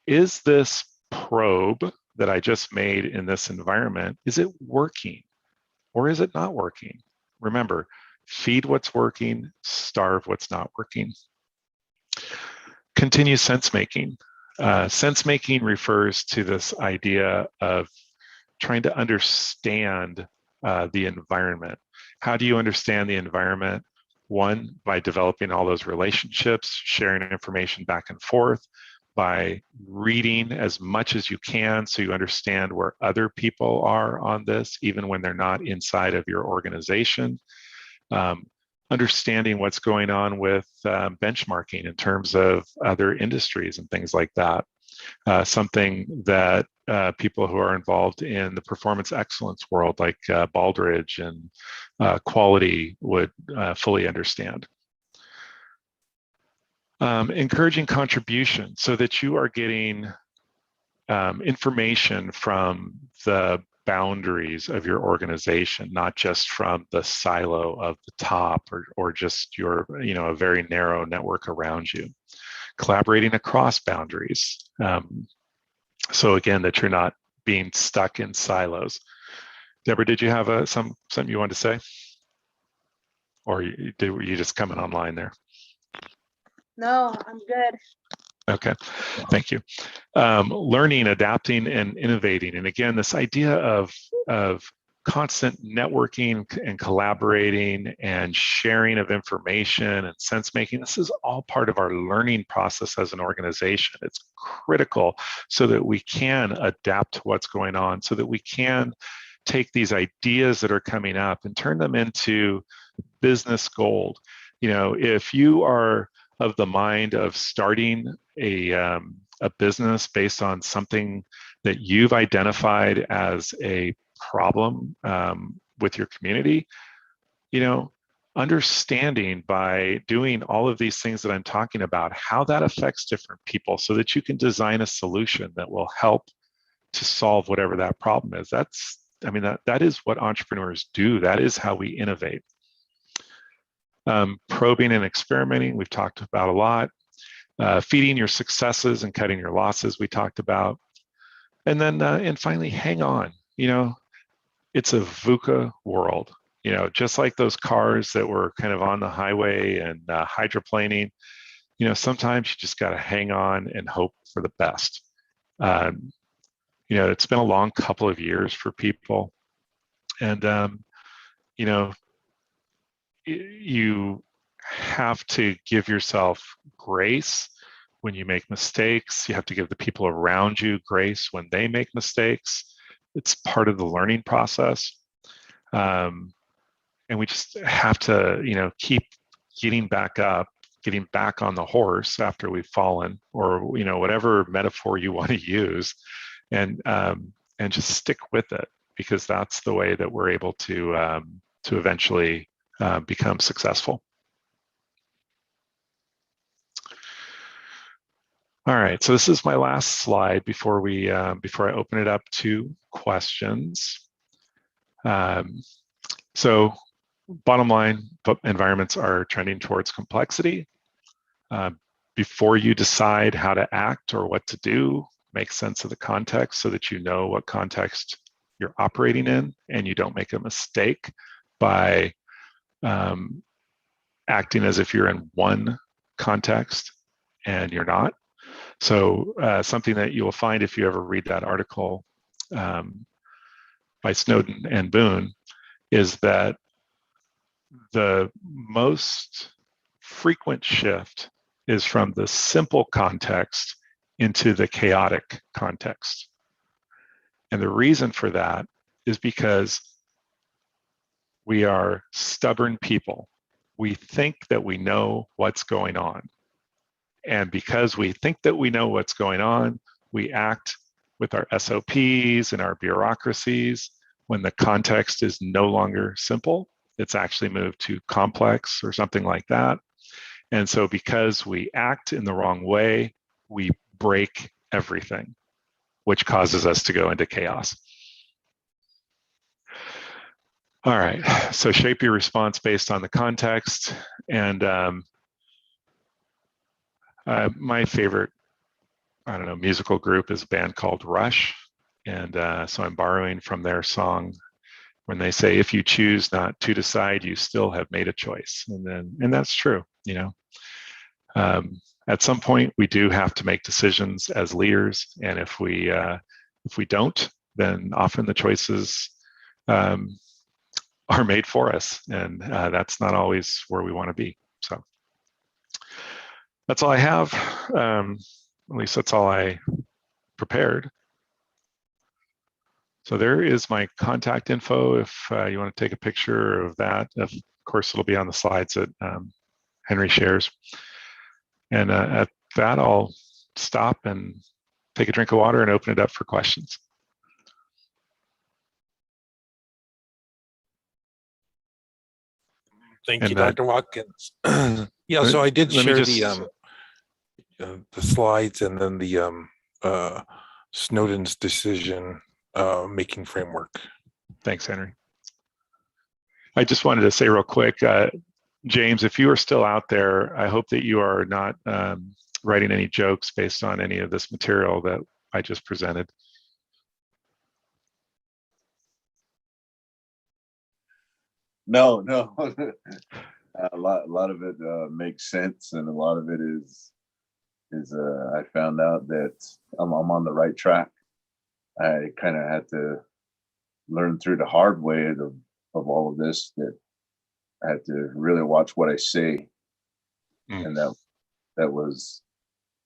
is this probe that I just made in this environment, is it working or is it not working? Remember, feed what's working, starve what's not working. Continue sense making. Sense making refers to this idea of trying to understand the environment. How do you understand the environment? One, by developing all those relationships, sharing information back and forth, by reading as much as you can so you understand where other people are on this, even when they're not inside of your organization. Understanding what's going on with benchmarking in terms of other industries and things like that. Something that people who are involved in the performance excellence world, like Baldrige and quality, would fully understand. Encouraging contribution so that you are getting information from the boundaries of your organization, not just from the silo of the top or just your, a very narrow network around you. Collaborating across boundaries. So again, that you're not being stuck in silos. Deborah, did you have something you wanted to say? Or were you just coming online there? No, I'm good. Okay, thank you. Learning, adapting, and innovating. And again, this idea of constant networking and collaborating and sharing of information and sense making, this is all part of our learning process as an organization. It's critical so that we can adapt to what's going on, so that we can take these ideas that are coming up and turn them into business gold. If you are of the mind of starting a business based on something that you've identified as a problem with your community, understanding by doing all of these things that I'm talking about, how that affects different people so that you can design a solution that will help to solve whatever that problem is. That is what entrepreneurs do. That is how we innovate. Probing and experimenting, we've talked about a lot. Feeding your successes and cutting your losses, we talked about. And then, and finally, hang on. It's a VUCA world. Just like those cars that were kind of on the highway and hydroplaning, sometimes you just got to hang on and hope for the best. It's been a long couple of years for people. And, you have to give yourself grace when you make mistakes. You have to give the people around you grace when they make mistakes. It's part of the learning process. And we just have to, keep getting back up, getting back on the horse after we've fallen, or, whatever metaphor you want to use, and just stick with it, because that's the way that we're able to eventually become successful. All right, so this is my last slide before I open it up to questions. So bottom line, environments are trending towards complexity. Before you decide how to act or what to do, make sense of the context so that you know what context you're operating in and you don't make a mistake by acting as if you're in one context and you're not. So something that you will find if you ever read that article by Snowden and Boone is that the most frequent shift is from the simple context into the chaotic context. And the reason for that is because we are stubborn people. We think that we know what's going on. And because we think that we know what's going on, we act with our SOPs and our bureaucracies when the context is no longer simple. It's actually moved to complex or something like that. And so because we act in the wrong way, we break everything, which causes us to go into chaos. All right, so shape your response based on the context. And my favorite, I don't know, musical group is a band called Rush. And so I'm borrowing from their song when they say, if you choose not to decide, you still have made a choice. And that's true, you know. At some point, we do have to make decisions as leaders. And if we don't, then often the choices are made for us. And that's not always where we want to be. So that's all I have. At least that's all I prepared. So there is my contact info if you want to take a picture of that. Of course, it'll be on the slides that Henry shares. And at that, I'll stop and take a drink of water and open it up for questions. Thank you, Dr. Watkins. Yeah, so I did share the slides and then the Snowden's decision making framework. Thanks, Henry. I just wanted to say real quick, James, if you are still out there, I hope that you are not writing any jokes based on any of this material that I just presented. No. a lot of it makes sense, and a lot of it is I found out that I'm on the right track. I kind of had to learn through the hard way of all of this, that I had to really watch what I say, and that was,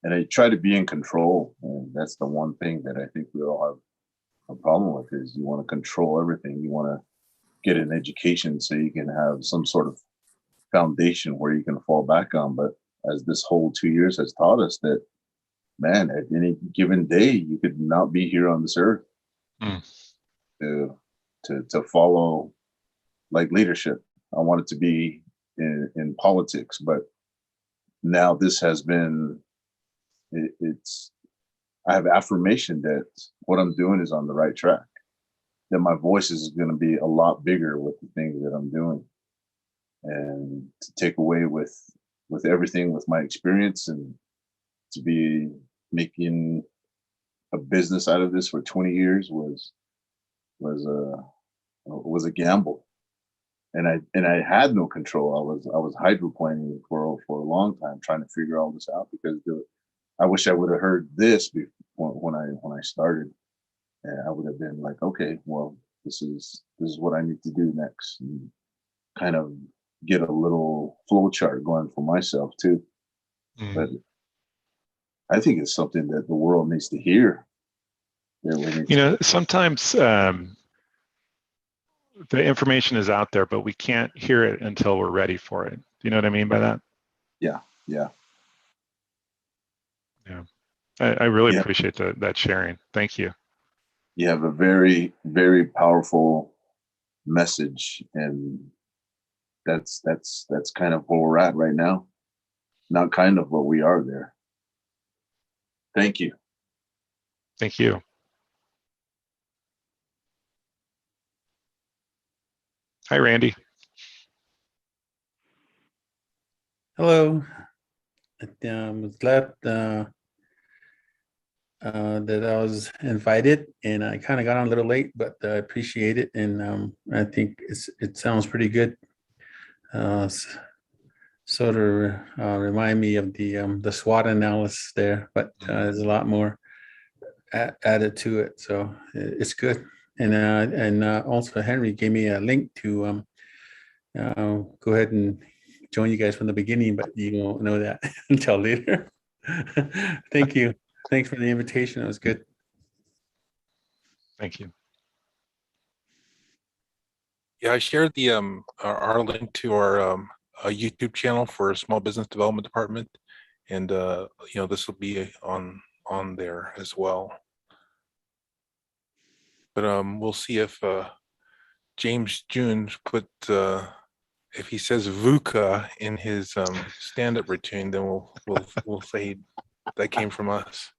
and I try to be in control, and that's the one thing that I think we all have a problem with, is you want to control everything. You want to get an education so you can have some sort of foundation where you can fall back on. But as this whole 2 years has taught us, that, man, at any given day, you could not be here on this earth to follow like leadership. I wanted to be in politics, but now this has been, I have affirmation that what I'm doing is on the right track, that my voice is going to be a lot bigger with the things that I'm doing, and to take away with everything, with my experience, and to be making a business out of this for 20 years was a gamble. And I had no control. I was hydroplaning for a long time, trying to figure all this out, because I wish I would have heard this when I started, and I would have been like, okay, well, this is what I need to do next, and kind of get a little flow chart going for myself too. But I think it's something that the world needs to hear. You know, sometimes the information is out there, but we can't hear it until we're ready for it. Do you know what I mean by that? Yeah. I really appreciate that sharing. Thank you. You have a very, very powerful message, and that's kind of where we're at right now. Not kind of, but we are there. Thank you. Thank you. Hi, Randy. Hello. I was glad that I was invited, and I kind of got on a little late, but I appreciate it, and I think it sounds pretty good. Sort of remind me of the SWOT analysis there, but there's a lot more added to it, so it's good. And also Henry gave me a link to go ahead and join you guys from the beginning, but you won't know that until later. Thank you. Thanks for the invitation. It was good. Thank you. Yeah, I shared the our link to our YouTube channel for Small Business Development Department, and this will be on there as well. But we'll see if James Jones put if he says VUCA in his stand-up routine, then we'll say that came from us.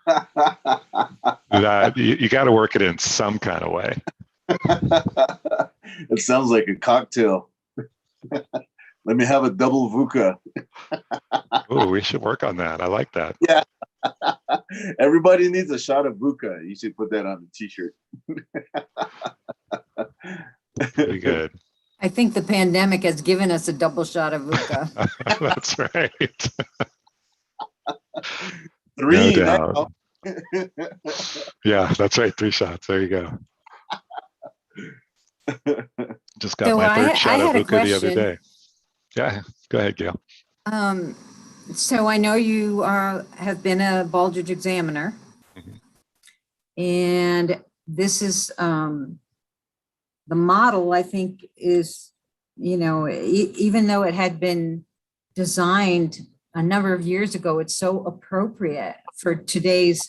That you got to work it in some kind of way. It sounds like a cocktail. Let me have a double VUCA. Oh, we should work on that. I like that. Yeah. Everybody needs a shot of VUCA. You should put that on the t-shirt. Pretty good. I think the pandemic has given us a double shot of VUCA. That's right. Three No now. doubt. Yeah, that's right. 3 shots. There you go. Just got So my third shot of had a VUCA the other question. day. Yeah, go ahead, Gail. So I know you have been a Baldrige examiner, and this is the model, I think, is, even though it had been designed a number of years ago, it's so appropriate for today's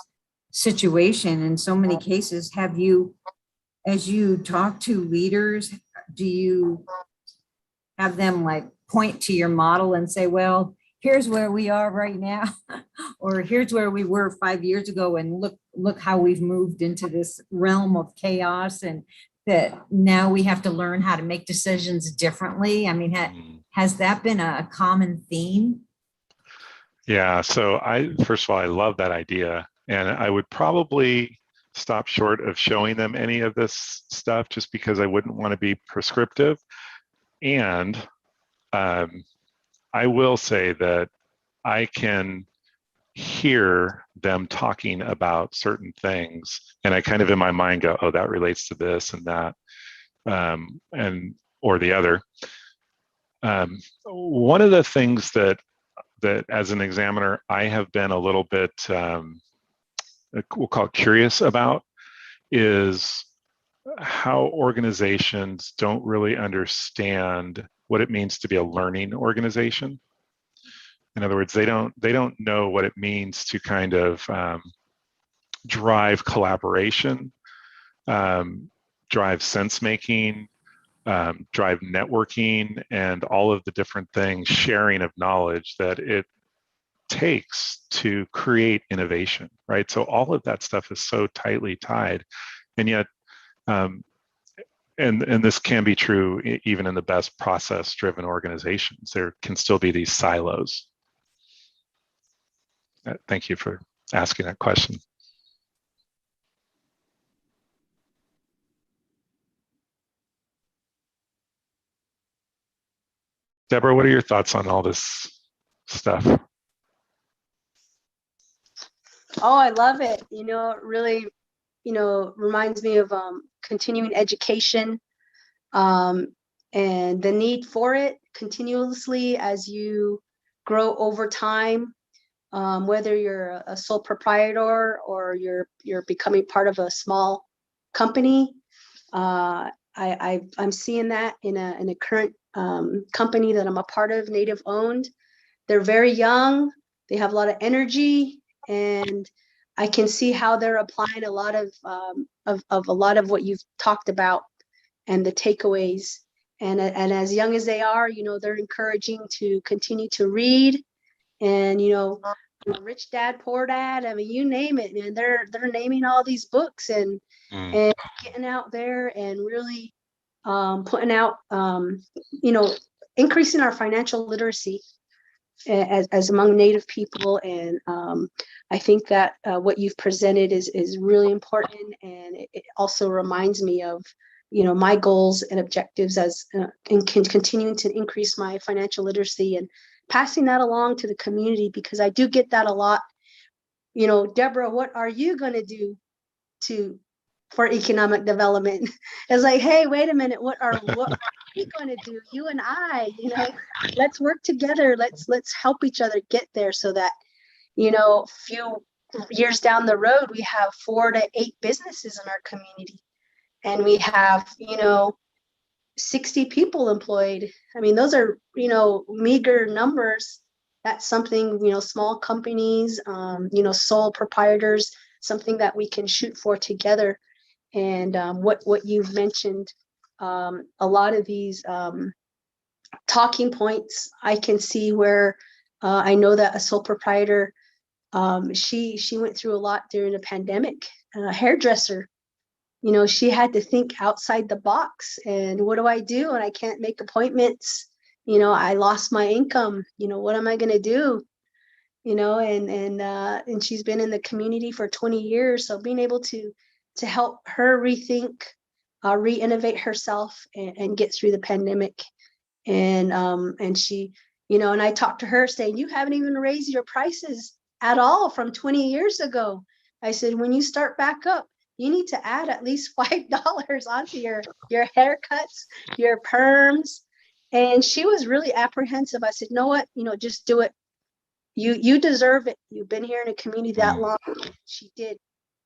situation in so many cases. Have you, as you talk to leaders, do you have them like point to your model and say, well, here's where we are right now, or here's where we were 5 years ago, and look how we've moved into this realm of chaos, and that now we have to learn how to make decisions differently? I mean, has that been a common theme? Yeah, so first of all, I love that idea, and I would probably stop short of showing them any of this stuff just because I wouldn't want to be prescriptive. And I will say that I can hear them talking about certain things, and I kind of in my mind go, oh, that relates to this and that, or the other. One of the things that as an examiner I have been a little bit we'll call it curious about is how organizations don't really understand what it means to be a learning organization. In other words, they don't know what it means to kind of drive collaboration, drive sense making, drive networking, and all of the different things, sharing of knowledge that it takes to create innovation, right? So all of that stuff is so tightly tied, and yet, and this can be true even in the best process-driven organizations. There can still be these silos. Thank you for asking that question. Deborah, what are your thoughts on all this stuff? Oh, I love it. It really, reminds me of continuing education and the need for it continuously as you grow over time, whether you're a sole proprietor or you're becoming part of a small company. I'm seeing that in a current company that I'm a part of, Native owned. They're very young. They have a lot of energy, and I can see how they're applying a lot of a lot of what you've talked about and the takeaways. And as young as they are, they're encouraging to continue to read and, Rich Dad, Poor Dad. I mean, you name it, and they're naming all these books and getting out there and really putting out, increasing our financial literacy as among Native people. And I think that what you've presented is really important, and it also reminds me of my goals and objectives as continuing to increase my financial literacy and passing that along to the community, because I do get that a lot. Deborah, what are you going to do for economic development? It's like, hey, wait a minute, what are we going to do? You and I, let's work together. Let's help each other get there, so that few years down the road, we have 4 to 8 businesses in our community, and we have 60 people employed. I mean, those are meager numbers. That's something, small companies, sole proprietors, something that we can shoot for together. And what you've mentioned, a lot of these talking points, I can see where I know that a sole proprietor, she went through a lot during the pandemic. A hairdresser, she had to think outside the box. And what do I do? And I can't make appointments. I lost my income. What am I going to do? And she's been in the community for 20 years. So being able to help her rethink, re-innovate herself and get through the pandemic. And she, and I talked to her saying, you haven't even raised your prices at all from 20 years ago. I said, when you start back up, you need to add at least $5 onto your haircuts, your perms. And she was really apprehensive. I said, know what, just do it. You deserve it. You've been here in a community that long. She did.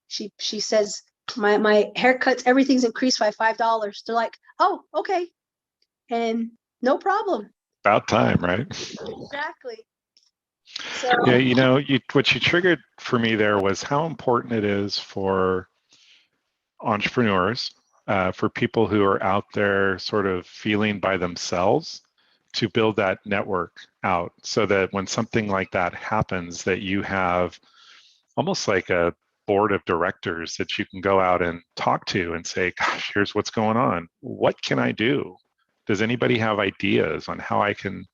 She says, my haircuts, everything's increased by $5. They're like, oh, okay. And no problem. About time, right? Exactly. So, yeah, what you triggered for me there was how important it is for entrepreneurs, for people who are out there sort of feeling by themselves, to build that network out, so that when something like that happens, that you have almost like a board of directors that you can go out and talk to and say, gosh, here's what's going on. What can I do? Does anybody have ideas on how I can,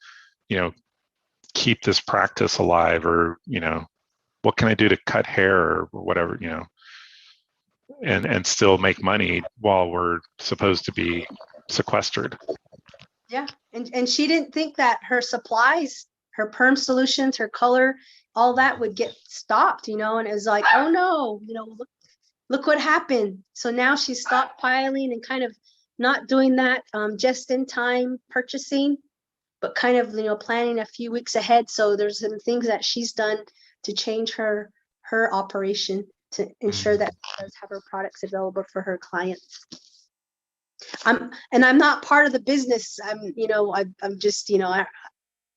keep this practice alive? Or, what can I do to cut hair or whatever, and still make money while we're supposed to be sequestered? Yeah. And she didn't think that her supplies, her perm solutions, her color, all that would get stopped, and it was like, oh no, look what happened. So now she's stockpiling and kind of not doing that just in time purchasing, but kind of, planning a few weeks ahead. So there's some things that she's done to change her operation to ensure that she does have her products available for her clients. I'm not part of the business. I'm just,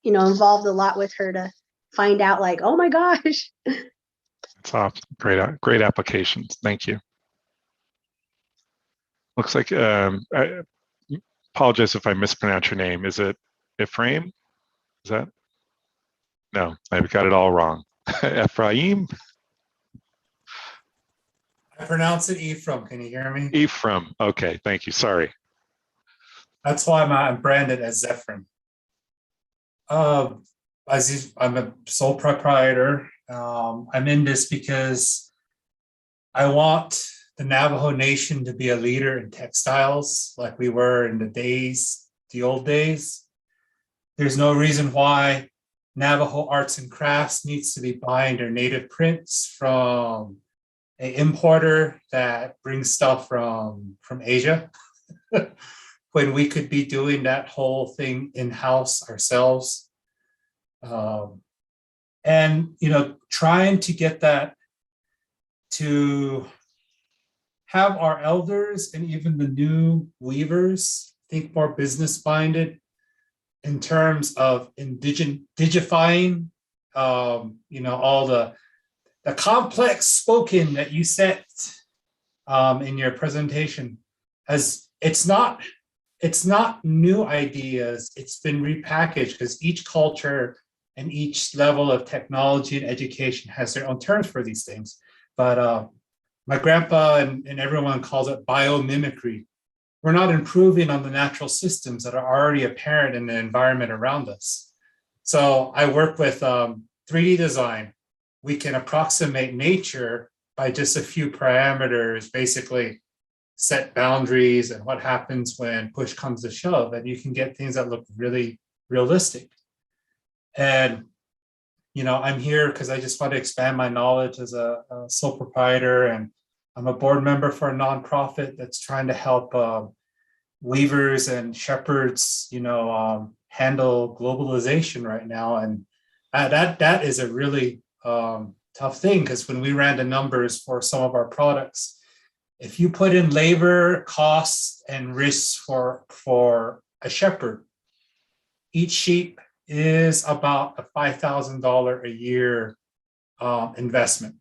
involved a lot with her to find out, like, oh my gosh. It's awesome. Great applications. Thank you. Looks like, I apologize if I mispronounce your name. Is it Ephraim? Is that? No, I've got it all wrong. Ephraim? I pronounce it Ephraim. Can you hear me? Ephraim. Okay, thank you. Sorry. That's why I'm branded as Zephyrin. I'm a sole proprietor. I'm in this because I want the Navajo Nation to be a leader in textiles like we were in the old days. There's no reason why Navajo arts and crafts needs to be buying their native prints from an importer that brings stuff from Asia when we could be doing that whole thing in-house ourselves. And, trying to get that to have our elders and even the new weavers think more business-minded in terms of digifying, all the complex spoken that you set in your presentation. As it's not new ideas, it's been repackaged because each culture and each level of technology and education has their own terms for these things. But my grandpa and everyone calls it biomimicry. We're not improving on the natural systems that are already apparent in the environment around us. So I work with 3D design. We can approximate nature by just a few parameters, basically set boundaries and what happens when push comes to shove, and you can get things that look really realistic. And I'm here because I just want to expand my knowledge as a sole proprietor, and I'm a board member for a nonprofit that's trying to help weavers and shepherds, handle globalization right now. And that is a really tough thing, because when we ran the numbers for some of our products, if you put in labor costs and risks for a shepherd, each sheep is about a $5,000 a year investment.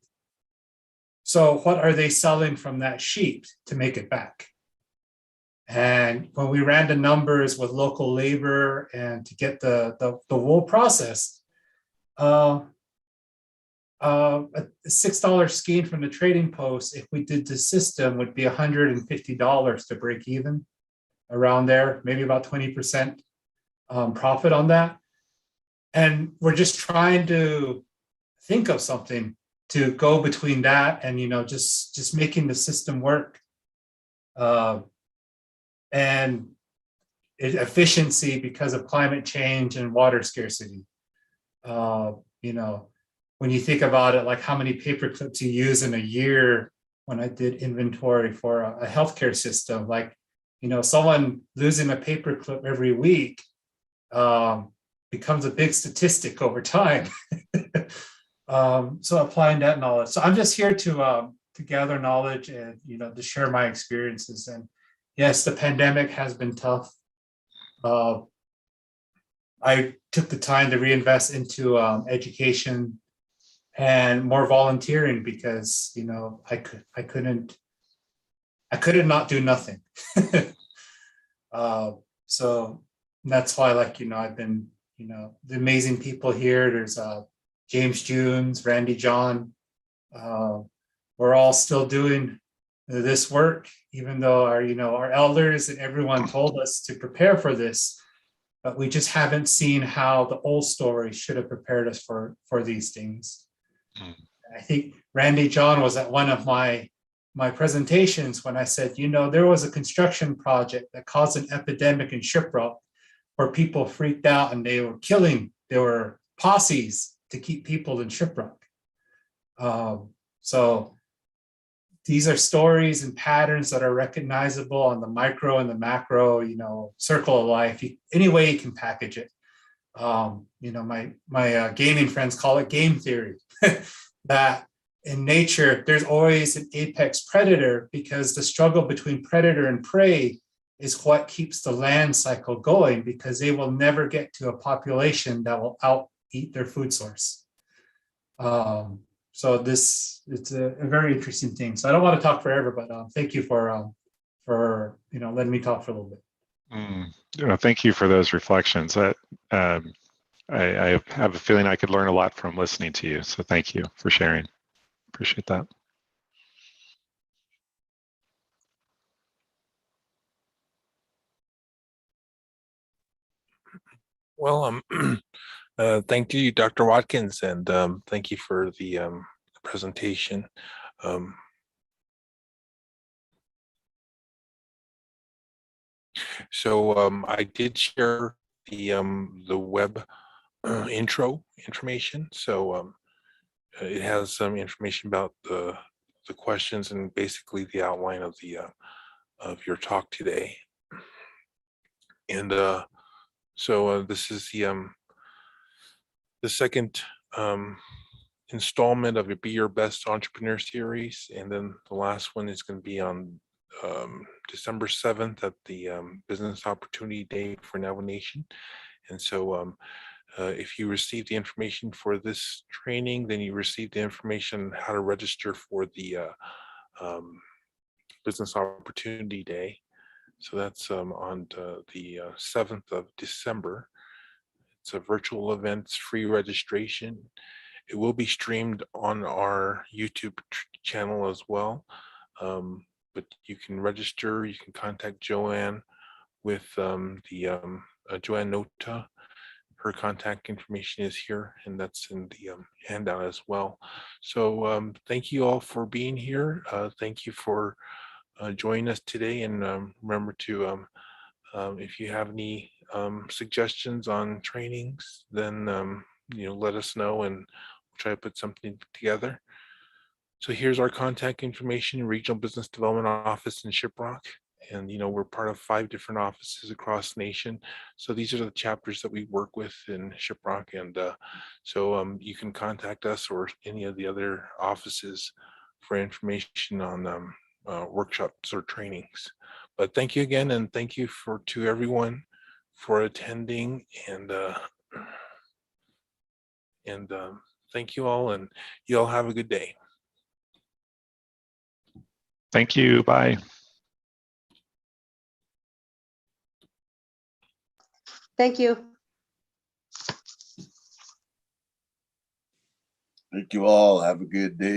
So what are they selling from that sheep to make it back? And when we ran the numbers with local labor and to get the wool processed, a $6 skein from the trading post, if we did the system, would be $150 to break even, around there, maybe about 20% profit on that. And we're just trying to think of something to go between that and just making the system work, and efficiency because of climate change and water scarcity. When you think about it, like how many paper clips you use in a year. When I did inventory for a healthcare system, someone losing a paper clip every week becomes a big statistic over time. So applying that knowledge. So I'm just here to gather knowledge and to share my experiences. And yes, the pandemic has been tough. I took the time to reinvest into education and more volunteering, because I couldn't not do nothing. So that's why, I've been the amazing people here. There's James Junes, Randy John. We're all still doing this work, even though our elders and everyone told us to prepare for this, but we just haven't seen how the old story should have prepared us for these things. I think Randy John was at one of my presentations when I said, there was a construction project that caused an epidemic in Shiprock where people freaked out and they were posses to keep people in Shiprock. So these are stories and patterns that are recognizable on the micro and the macro, circle of life, any way you can package it. My gaming friends call it game theory, that in nature, there's always an apex predator, because the struggle between predator and prey is what keeps the land cycle going, because they will never get to a population that will out-eat their food source. So it's a very interesting thing. So I don't want to talk forever, but thank you for letting me talk for a little bit. Thank you for those reflections. I have a feeling I could learn a lot from listening to you. So thank you for sharing. Appreciate that. Well, thank you, Dr. Watkins, and thank you for the presentation. So I did share the web intro information. So it has some information about the questions and basically the outline of of your talk today. And so this is the second installment of the Be Your Best Entrepreneur series, and then the last one is going to be on December 7th at the Business Opportunity Day for Navajo Nation. And so if you receive the information for this training, then you receive the information on how to register for the Business Opportunity Day. So that's on the 7th of December. It's a virtual event, it's free registration. It will be streamed on our YouTube channel as well. But you can register, you can contact Joanne with Joanne Nota. Her contact information is here, and that's in the handout as well. So thank you all for being here. Thank you for joining us today. And remember to, if you have any suggestions on trainings, then let us know, and we'll try to put something together. So here's our contact information: Regional Business Development Office in Shiprock. And we're part of 5 different offices across the nation. So these are the chapters that we work with in Shiprock. And so you can contact us or any of the other offices for information on workshops or trainings. But thank you again, and thank you to everyone for attending. And thank you all, and you all have a good day. Thank you. Bye. Thank you. Thank you all. Have a good day.